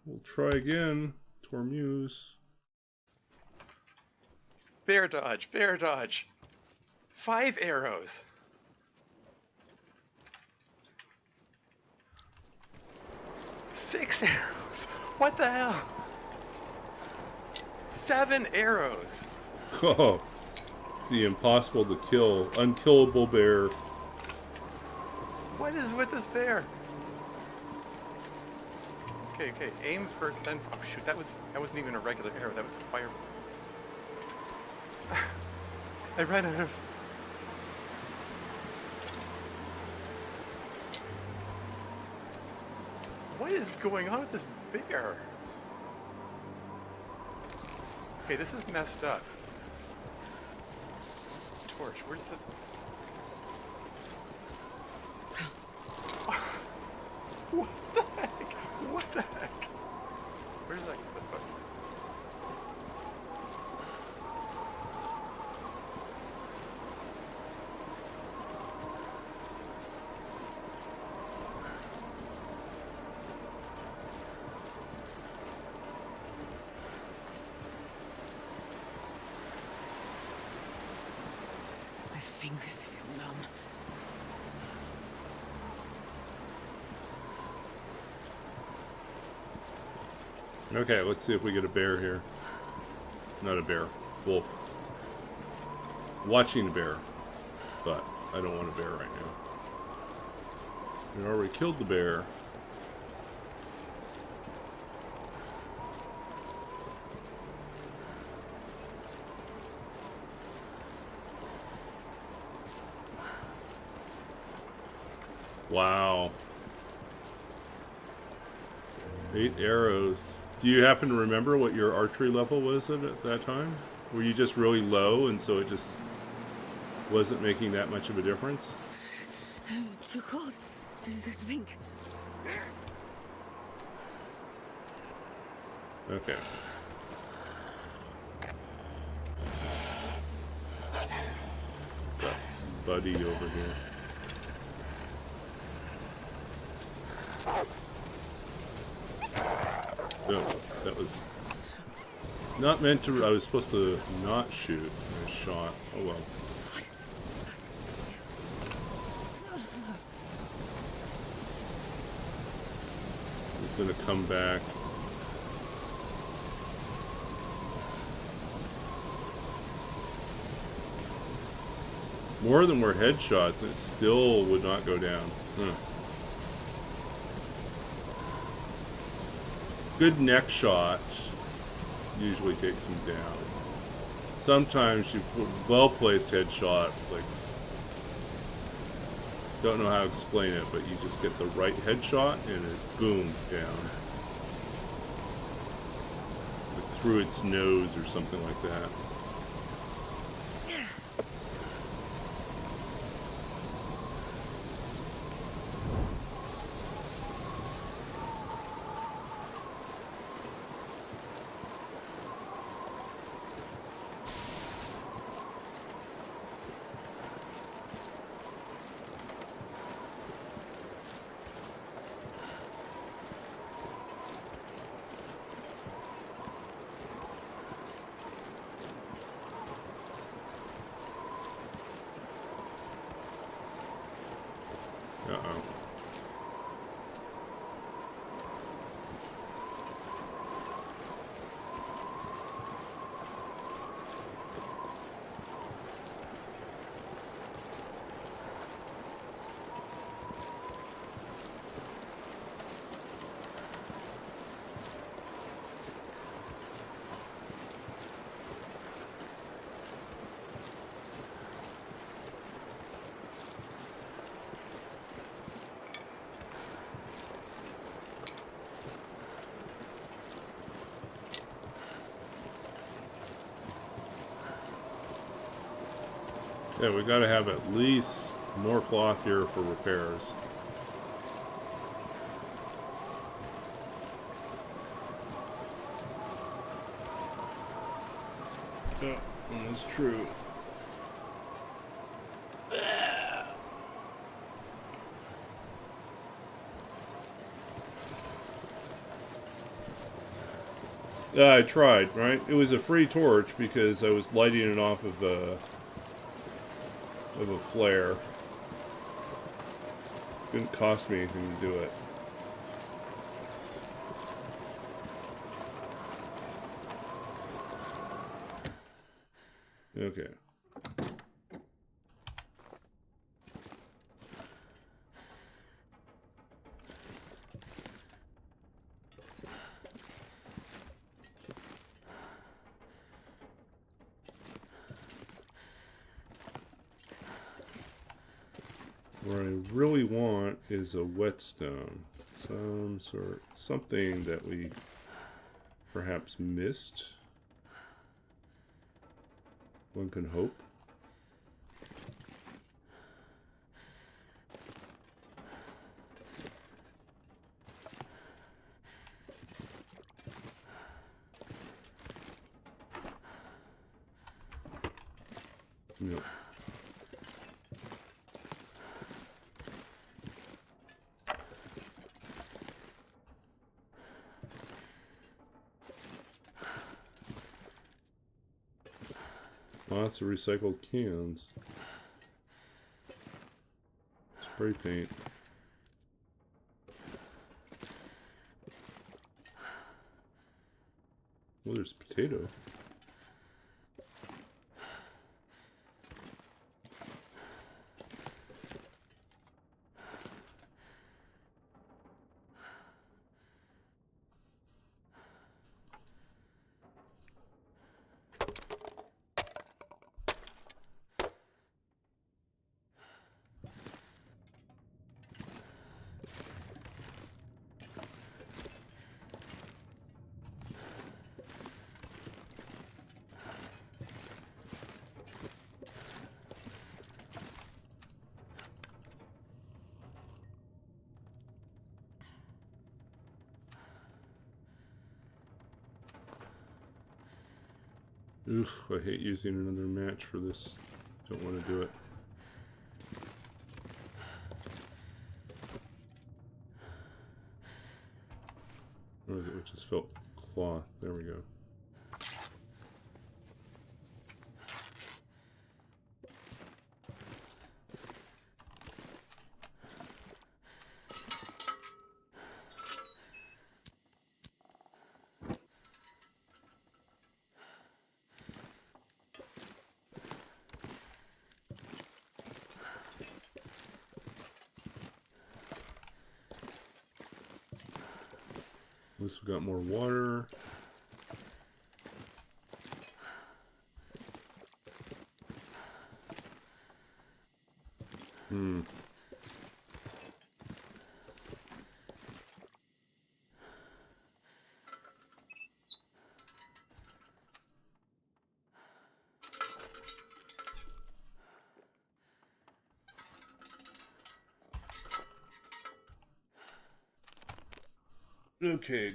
S1: We'll try again. Tormuse.
S3: Bear dodge, bear dodge. 5 arrows. Six arrows. What the hell? 7 arrows.
S1: Oh, it's the impossible to kill, unkillable bear.
S3: What is with this bear? Okay, aim first, then. Oh shoot, that wasn't even a regular arrow. That was a fire. I ran out of. What is going on with this bear? Okay, this is messed up. Where's the torch? Where's the... What the heck? What the heck? Where's that clip button?
S2: fingers feel numb.
S1: Okay, let's see if we get a bear here. Not a bear. Wolf. Watching a bear. But I don't want a bear right now. We already killed the bear. Wow. 8 arrows. Do you happen to remember what your archery level was at that time? Were you just really low and so it just wasn't making that much of a difference?
S2: Too cold to think.
S1: Okay. Buddy over here. No, that was not meant to. I was supposed to not shoot. I shot. Oh well. He's gonna come back. More than were headshots, it still would not go down. Good neck shot usually takes him down. Sometimes you put well-placed headshot, like, don't know how to explain it, but you just get the right headshot and it's boom, down. Like through its nose or something like that. Uh-oh. Yeah, we gotta have at least more cloth here for repairs. Yeah, that's true. Yeah, I tried, right? It was a free torch because I was lighting it off of a flare. Didn't cost me anything to do it. Okay. What I really want is a whetstone. Some sort, something that we perhaps missed. One can hope. Nope. Lots of recycled cans. Spray paint. Well, there's potato. Ugh, I hate using another match for this. Don't want to do it. Or is it which is felt cloth? There we go. At least we got more water. Okay.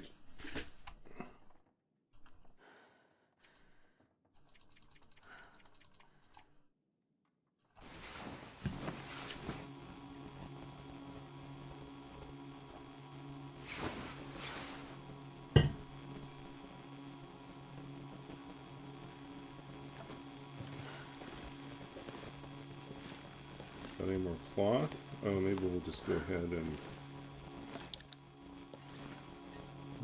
S1: Got any more cloth? Oh, maybe we'll just go ahead and...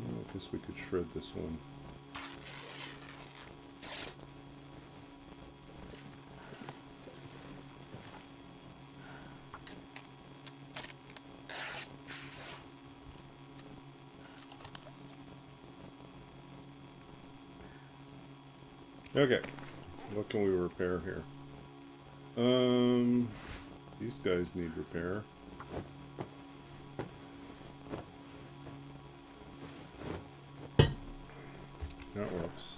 S1: Well, I guess we could shred this one. Okay, what can we repair here? These guys need repair. That works.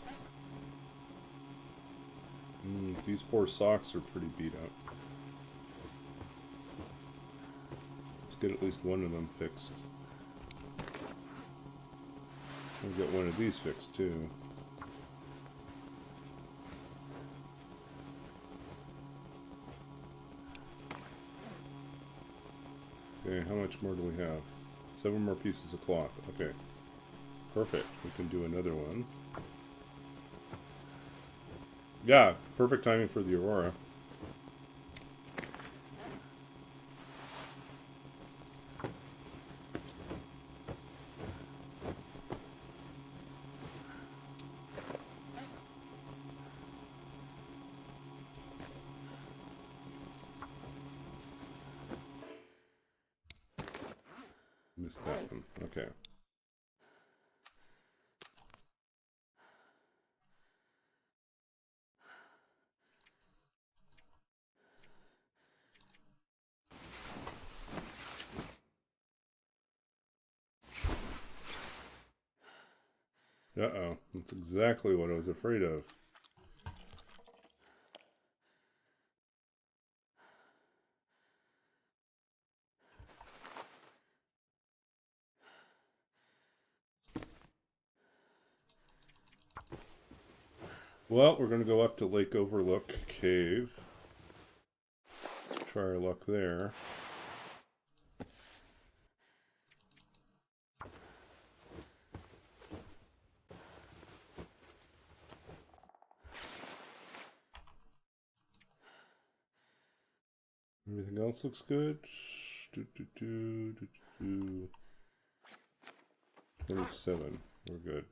S1: These poor socks are pretty beat up. Let's get at least one of them fixed. We'll get one of these fixed too. Okay, how much more do we have? 7 more pieces of cloth. Okay. Perfect. We can do another one. Yeah, perfect timing for the aurora. Missed that one. Okay. Uh-oh. That's exactly what I was afraid of. Well, we're going to go up to Lake Overlook Cave. Try our luck there. Everything else looks good. 27. We're good.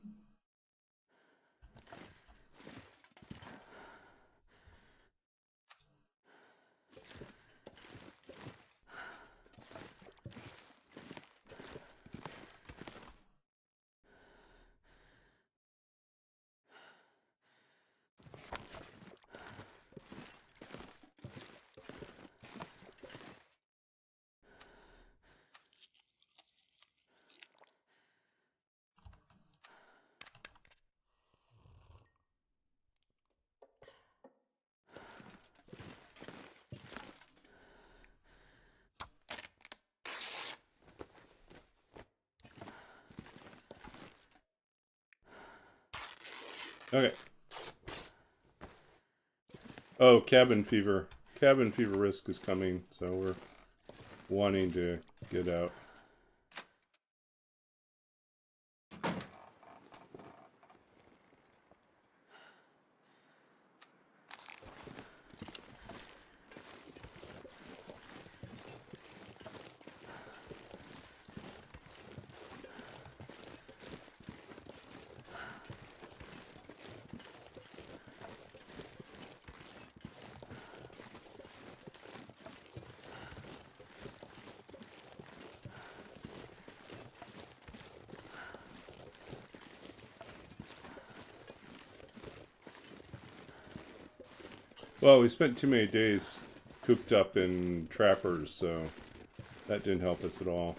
S1: Okay. Oh, cabin fever. Cabin fever risk is coming, so we're wanting to get out. Well, we spent too many days cooped up in trappers, so that didn't help us at all.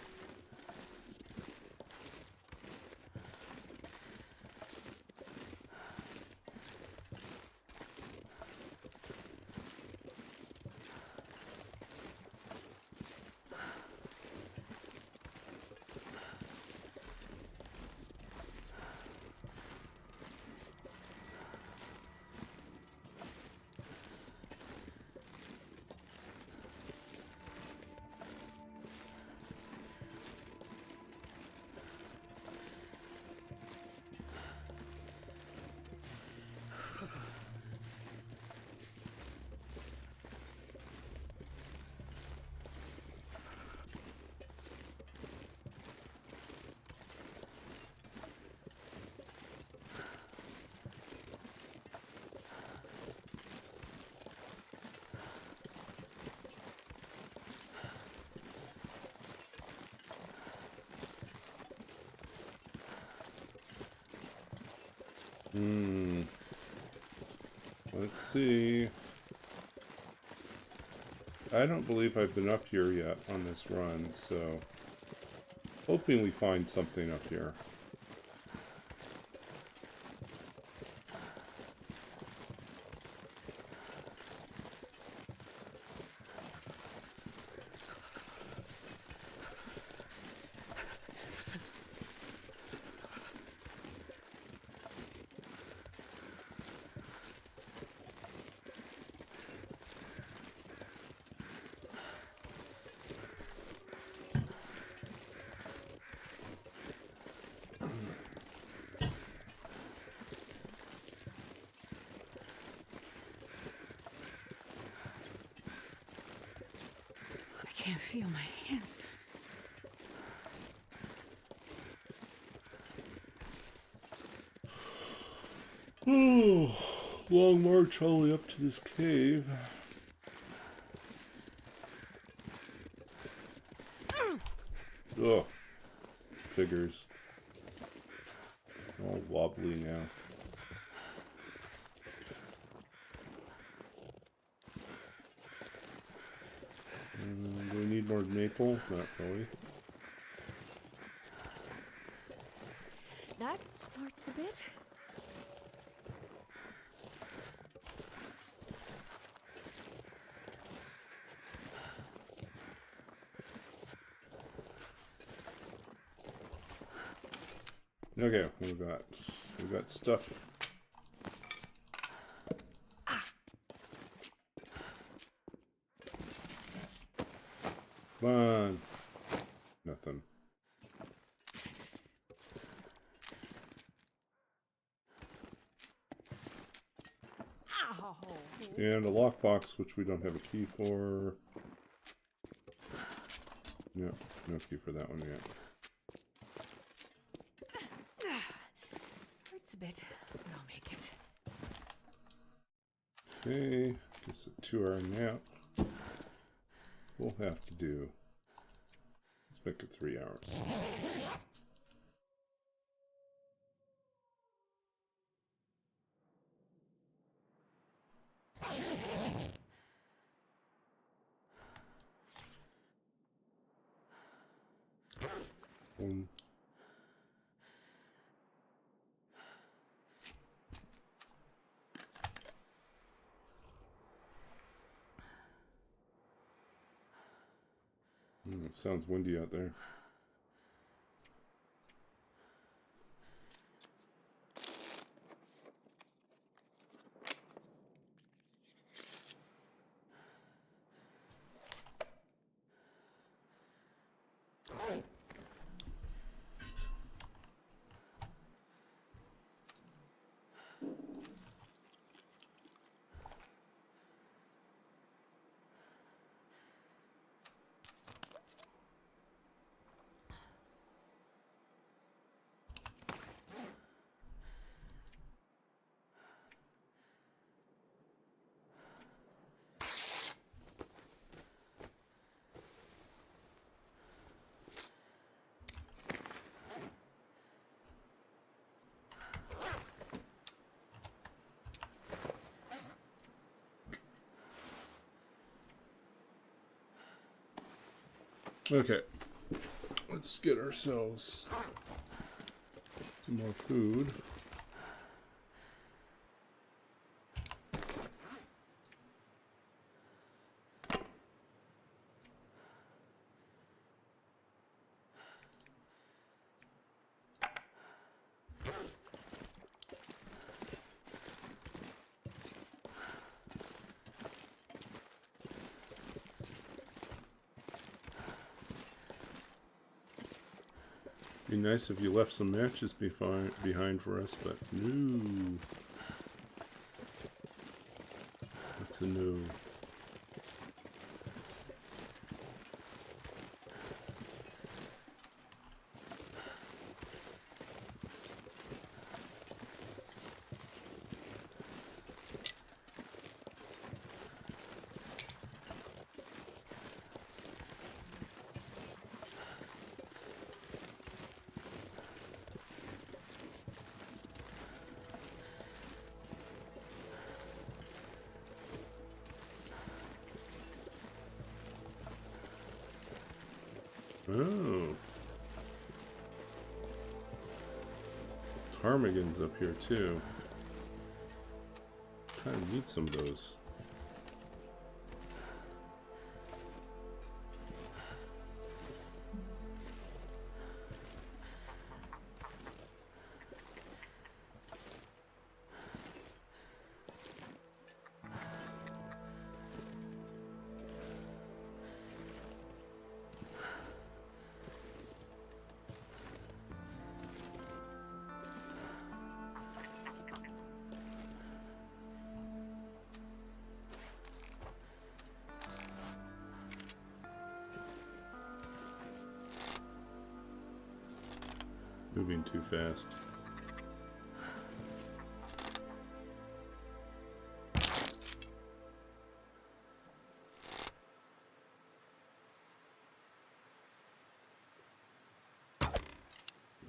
S1: Let's see. I don't believe I've been up here yet on this run, so hoping we find something up here.
S2: I can't feel my hands.
S1: Oh, long march all the way up to this cave. Ugh. Figures. All wobbly now. Do we need more maple? Not really.
S2: That smarts a bit.
S1: Okay, what we got? We got stuff. Come on. Nothing.
S2: Ow.
S1: And a lockbox, which we don't have a key for. Yep, no key for that one yet.
S2: Hurts a bit, but I'll make it.
S1: Okay, just a 2-hour nap. We'll have to do. Let's make it 3 hours. Boom. It sounds windy out there. Okay, let's get ourselves some more food. Be nice if you left some matches behind for us, but no. That's a no. Oh. Ptarmigan's up here too. Kind of need some of those. Moving too fast.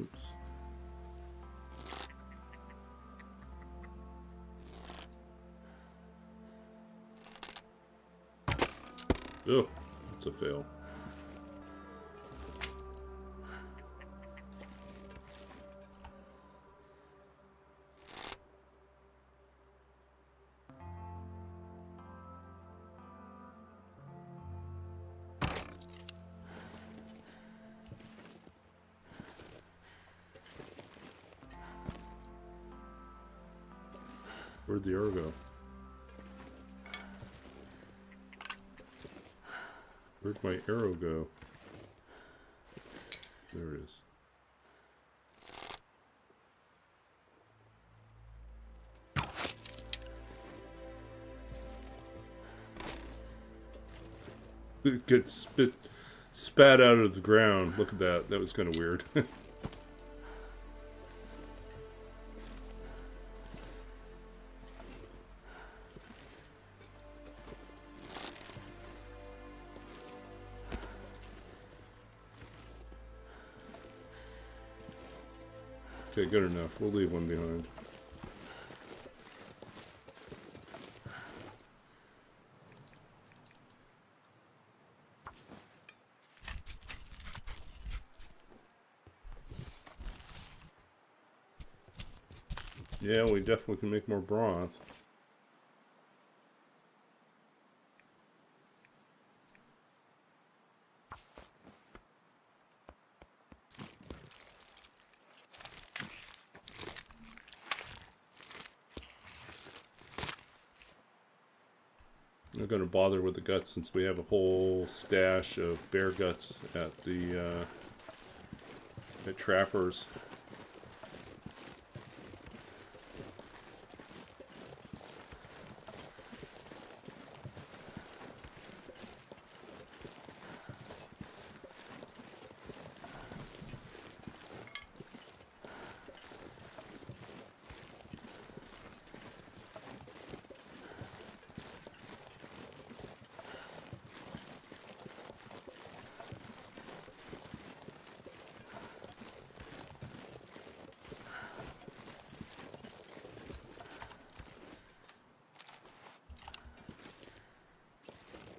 S1: Oops. Oh, that's a fail. Where'd the arrow go? Where'd my arrow go? There it is. It gets spat out of the ground. Look at that. That was kind of weird. Okay, good enough. We'll leave one behind. Yeah, we definitely can make more broth. I'm not going to bother with the guts since we have a whole stash of bear guts at the at Trappers.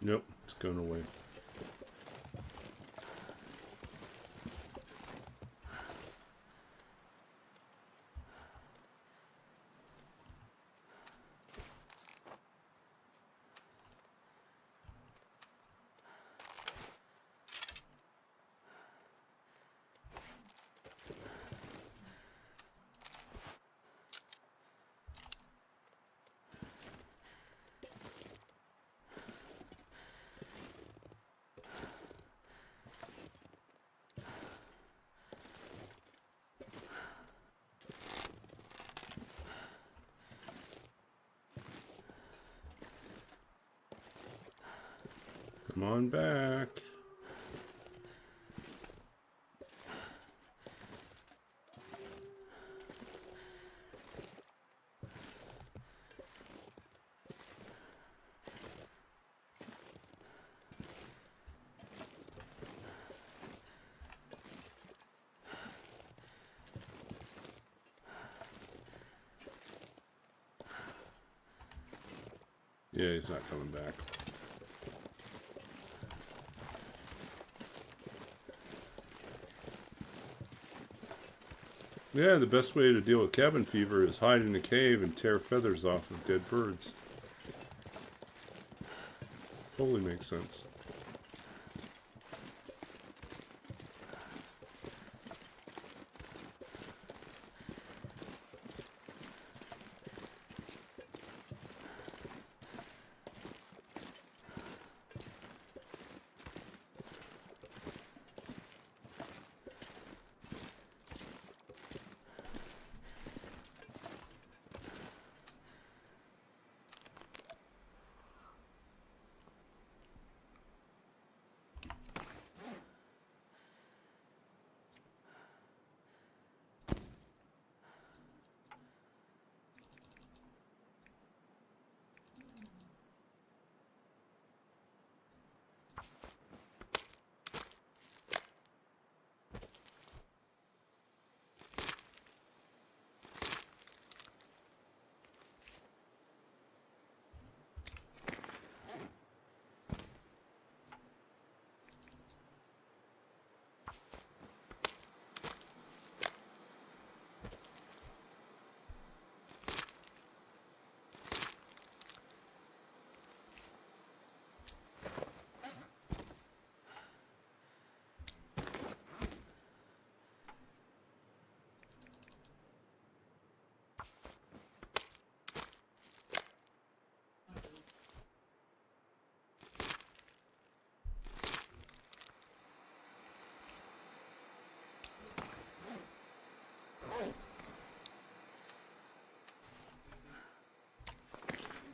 S1: Nope, it's going away. Come on back. Yeah, he's not coming back. Yeah, the best way to deal with cabin fever is hide in a cave and tear feathers off of dead birds. Totally makes sense.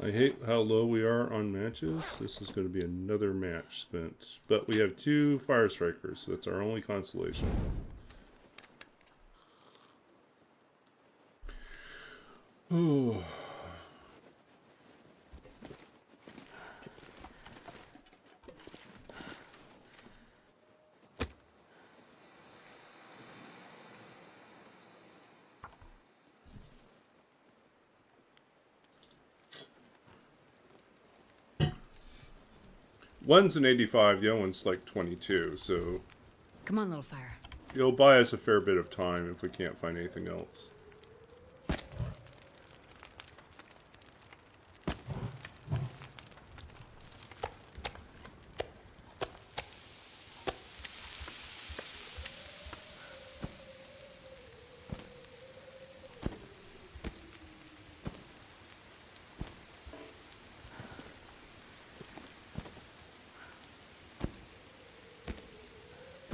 S1: I hate how low we are on matches. This is going to be another match spent. But we have 2 fire strikers, so that's our only consolation. Oh. One's an 85, the other one's like 22, so
S2: Come on, little fire.
S1: it'll buy us a fair bit of time if we can't find anything else.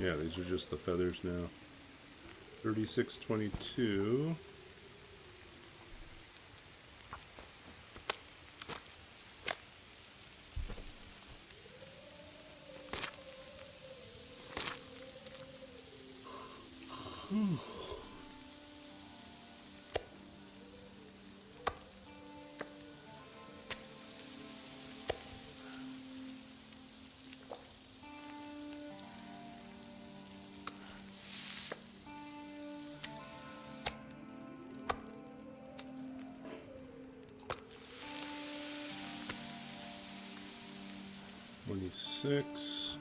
S1: Yeah, these are just the feathers now. 3622. Six.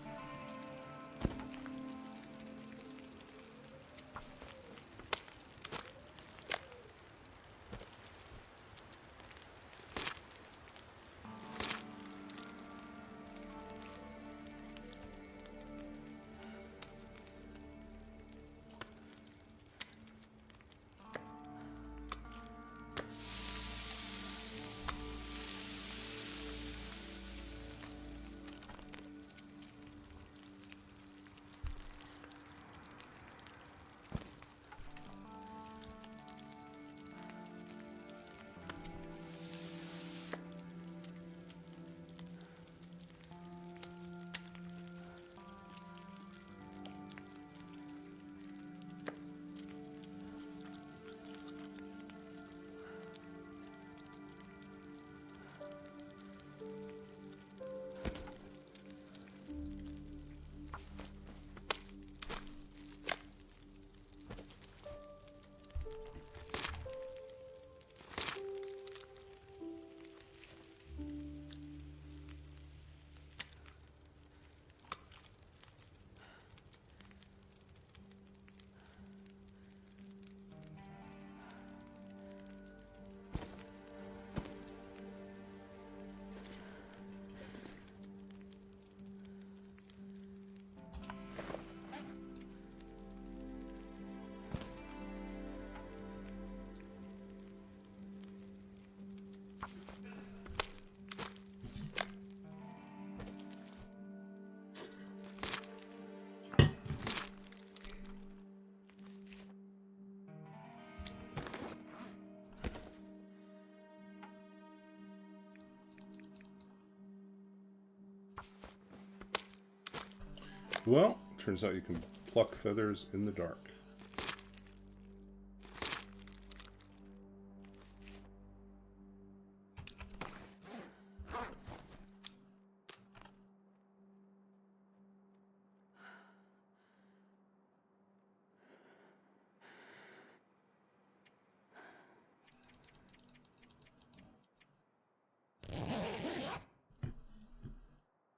S1: Well, turns out you can pluck feathers in the dark.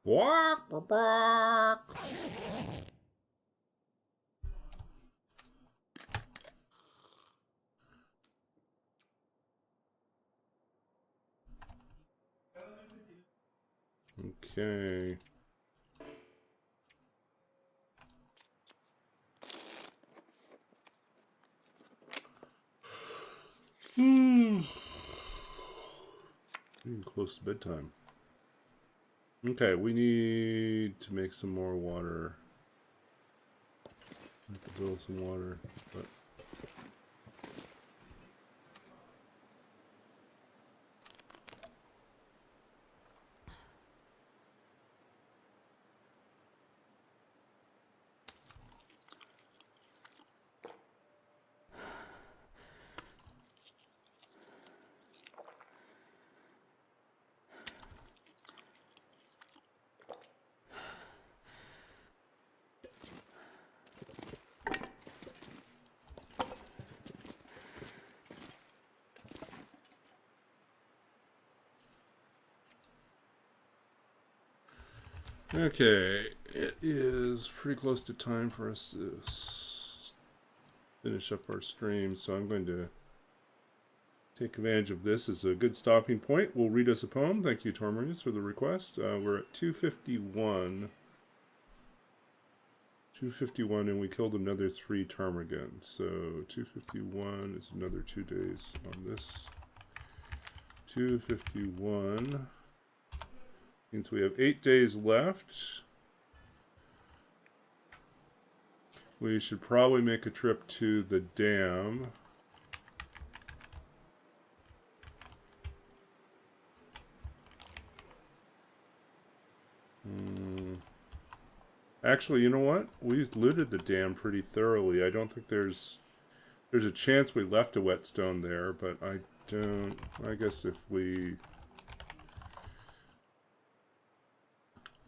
S1: Walk, walk, walk. Okay. Getting close to bedtime. Okay, we need to make some more water. I have to boil some water, but Okay, it is pretty close to time for us to finish up our stream, so I'm going to take advantage of this as a good stopping point. We'll read us a poem. Thank you, Tormarius, for the request. We're at 251. 251, and we killed another 3 ptarmigans. So 251 is another 2 days on this. 251 means we have 8 days left. We should probably make a trip to the dam. Actually, you know what? We looted the dam pretty thoroughly. I don't think there's a chance we left a whetstone there, but I don't. I guess if we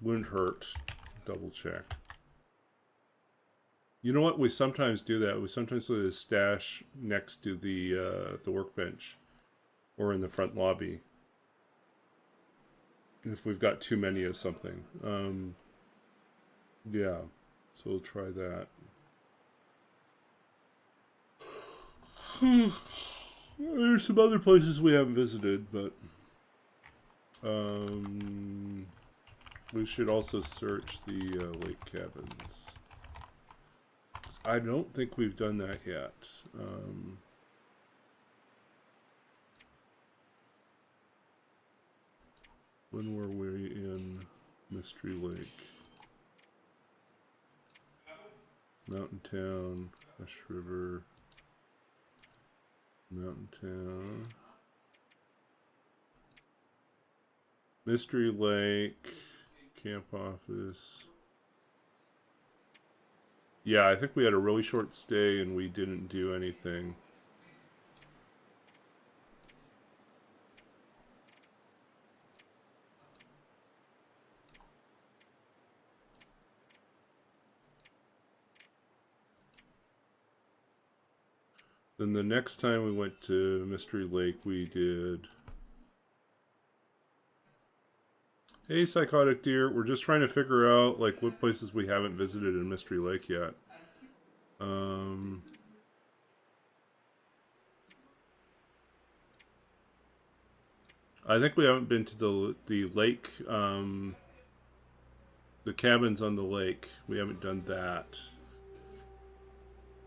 S1: wouldn't hurt, double check. You know what? We sometimes do that. We sometimes leave a stash next to the workbench or in the front lobby if we've got too many of something. Yeah, so we'll try that. There's some other places we haven't visited, but we should also search the lake cabins. I don't think we've done that yet. When were we in Mystery Lake? Mountain Town, Hush River, Mountain Town, Mystery Lake, Camp Office. Yeah, I think we had a really short stay and we didn't do anything. Then the next time we went to Mystery Lake, we did... Hey, Psychotic Deer. We're just trying to figure out, like, what places we haven't visited in Mystery Lake yet. I think we haven't been to the lake, the cabins on the lake. We haven't done that.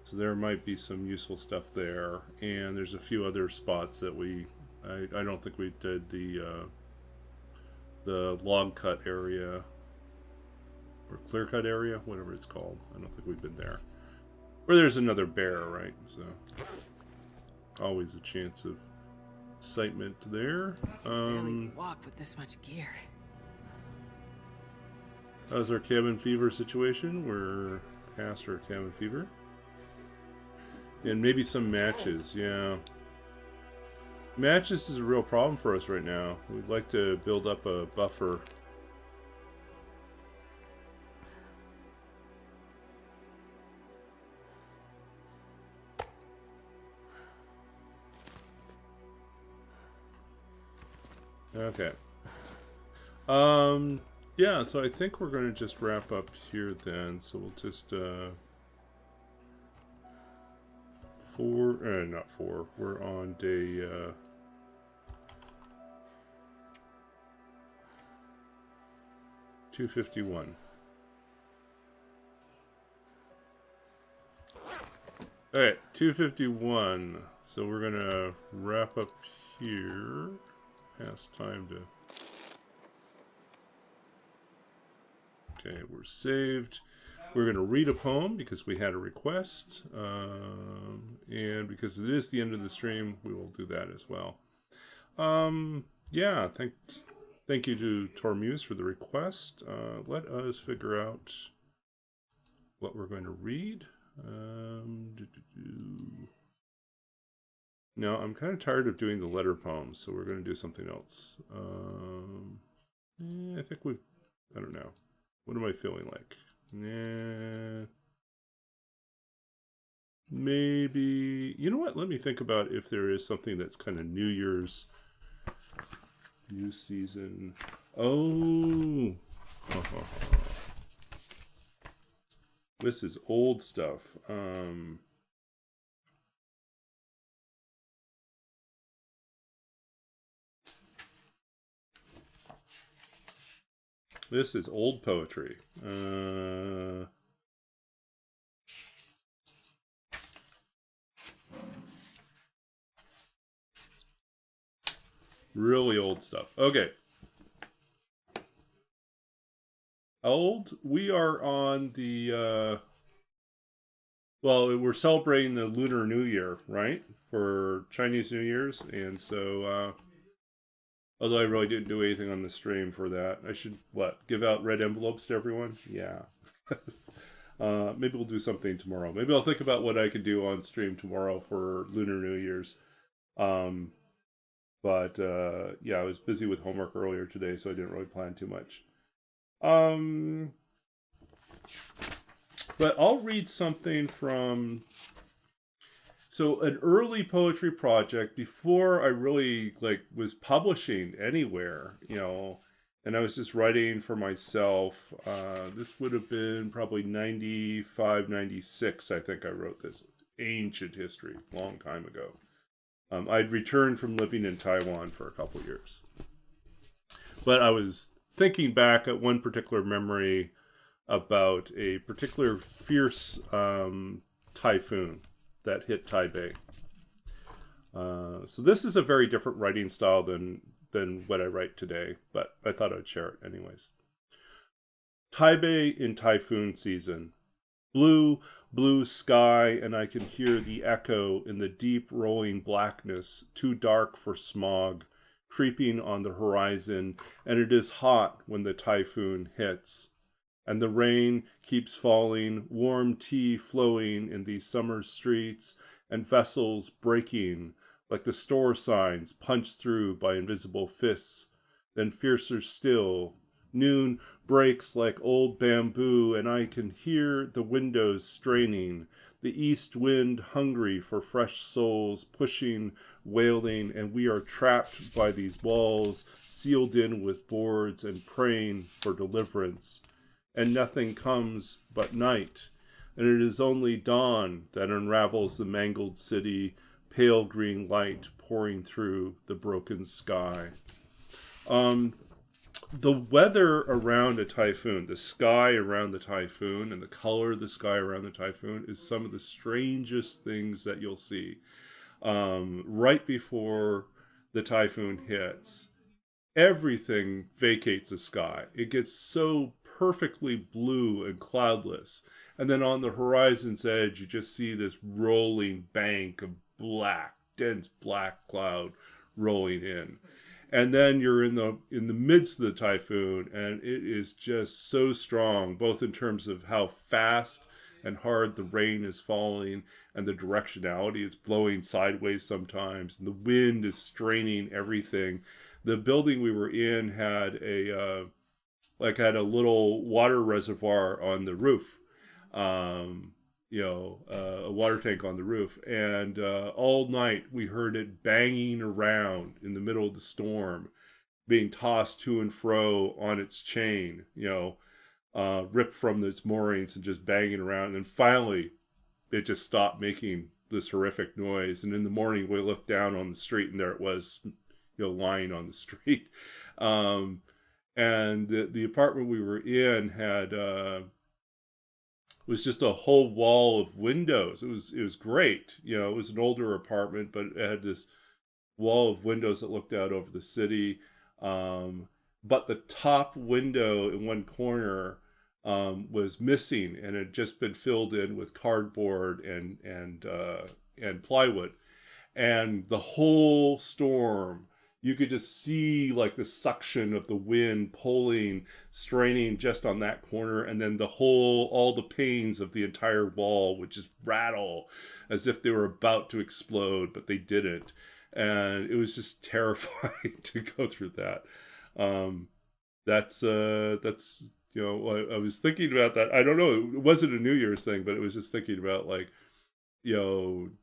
S1: So there might be some useful stuff there, and there's a few other spots that I don't think we did the log cut area or clear cut area, whatever it's called. I don't think we've been there. Or there's another bear, right? So always a chance of excitement there.
S2: Barely walk with this much gear.
S1: How's our cabin fever situation? We're past our cabin fever. And maybe some matches, yeah. Matches is a real problem for us right now. We'd like to build up a buffer. Okay. Yeah, so I think we're going to just wrap up here then. So we'll just, not 4. We're on day 251. Alright, 251. So we're gonna wrap up here. Past time to... Okay, we're saved. We're going to read a poem because we had a request, and because it is the end of the stream, we will do that as well. Yeah, thank you to Tormuse for the request. Let us figure out what we're going to read. No, I'm kind of tired of doing the letter poems, so we're going to do something else. I think I don't know. What am I feeling like? Nah. Maybe... You know what? Let me think about if there is something that's kind of New Year's... New season... Oh! This is old stuff. This is old poetry. Really old stuff. Okay. Old? We are on the, well, we're celebrating the Lunar New Year, right? For Chinese New Year's. And so, although I really didn't do anything on the stream for that. I should, what, give out red envelopes to everyone? Yeah. Maybe we'll do something tomorrow. Maybe I'll think about what I could do on stream tomorrow for Lunar New Year's. But yeah, I was busy with homework earlier today, so I didn't really plan too much. But I'll read something from, so an early poetry project before I really was publishing anywhere, and I was just writing for myself. This would have been probably 95, 96, I think I wrote this. Ancient history, long time ago. I'd returned from living in Taiwan for a couple years. But I was thinking back at one particular memory about a particular fierce typhoon that hit Taipei. So this is a very different writing style than what I write today, but I thought I'd share it anyways. Taipei in typhoon season. Blue, blue sky, and I can hear the echo in the deep rolling blackness, too dark for smog, creeping on the horizon, and it is hot when the typhoon hits. And the rain keeps falling, warm tea flowing in these summer streets, and vessels breaking like the store signs punched through by invisible fists. Then fiercer still, noon breaks like old bamboo, and I can hear the windows straining, the east wind hungry for fresh souls, pushing, wailing, and we are trapped by these walls, sealed in with boards and praying for deliverance. And nothing comes but night, and it is only dawn that unravels the mangled city, pale green light pouring through the broken sky. The weather around a typhoon, the sky around the typhoon, and the color of the sky around the typhoon is some of the strangest things that you'll see. Right before the typhoon hits, everything vacates the sky. It gets so perfectly blue and cloudless. And then on the horizon's edge, you just see this rolling bank of black, dense black cloud rolling in. And then you're in the midst of the typhoon, and it is just so strong, both in terms of how fast and hard the rain is falling and the directionality. It's blowing sideways sometimes, and the wind is straining everything. The building we were in had a little water reservoir on the roof, a water tank on the roof, and all night we heard it banging around in the middle of the storm, being tossed to and fro on its chain, ripped from its moorings and just banging around. And finally, it just stopped making this horrific noise. And in the morning, we looked down on the street, and there it was, lying on the street. And the apartment we were in had was just a whole wall of windows. It was great. It was an older apartment, but it had this wall of windows that looked out over the city. But the top window in one corner was missing, and had just been filled in with cardboard and plywood. And the whole storm, you could just see the suction of the wind pulling, straining just on that corner, and then all the panes of the entire wall would just rattle as if they were about to explode, but they didn't. And it was just terrifying to go through that. That's I was thinking about that. I don't know, it wasn't a New Year's thing, but it was just thinking about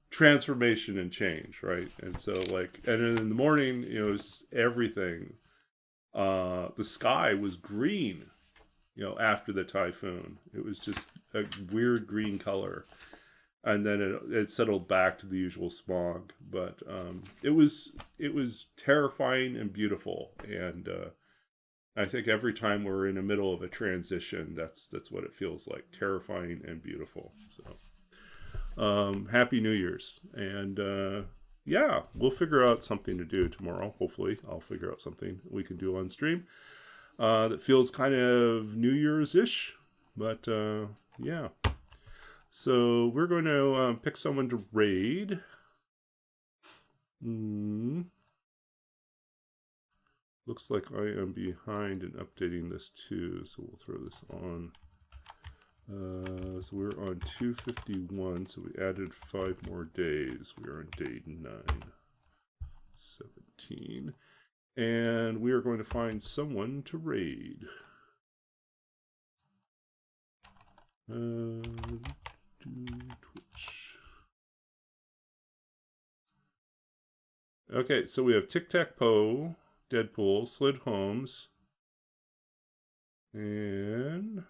S1: transformation and change, right? And so and then in the morning, it was just everything. The sky was green, you know, after the typhoon. It was just a weird green color. And then it settled back to the usual smog. But it was terrifying and beautiful. And I think every time we're in the middle of a transition, that's what it feels like. Terrifying and beautiful. So Happy New Year's. And yeah, we'll figure out something to do tomorrow. Hopefully I'll figure out something we can do on stream that feels kind of New Year's-ish. But yeah. So we're going to pick someone to raid. Looks like I am behind in updating this too, so we'll throw this on. So we're on 251, so we added 5 more days. We are on day 9, 17. And we are going to find someone to raid. Twitch. Okay, so we have Tic-Tac-Poe, Deadpool, Slid Holmes, and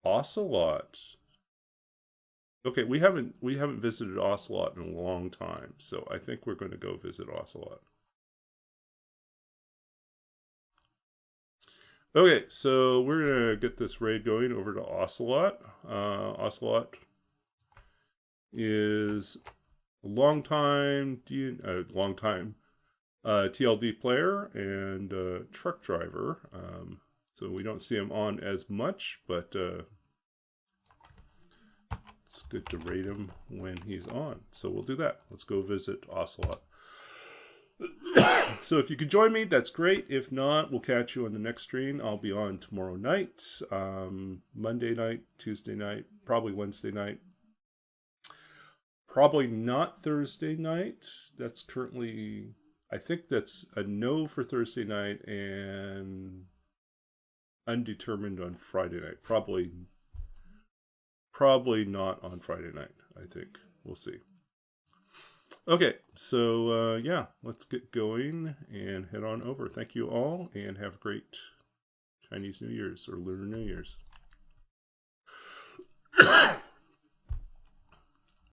S1: Ocelot. Okay, we haven't visited Ocelot in a long time, so I think we're going to go visit Ocelot. Okay, so we're gonna get this raid going over to Ocelot. Ocelot is a long-time TLD player and truck driver. So we don't see him on as much, but it's good to raid him when he's on. So we'll do that. Let's go visit Ocelot. So if you could join me, that's great. If not, we'll catch you on the next stream. I'll be on tomorrow night, Monday night, Tuesday night, probably Wednesday night. Probably not Thursday night. That's currently, I think that's a no for Thursday night and undetermined on Friday night. Probably not on Friday night, I think. We'll see. Okay, so yeah, let's get going and head on over. Thank you all, and have a great Chinese New Year's or Lunar New Year's.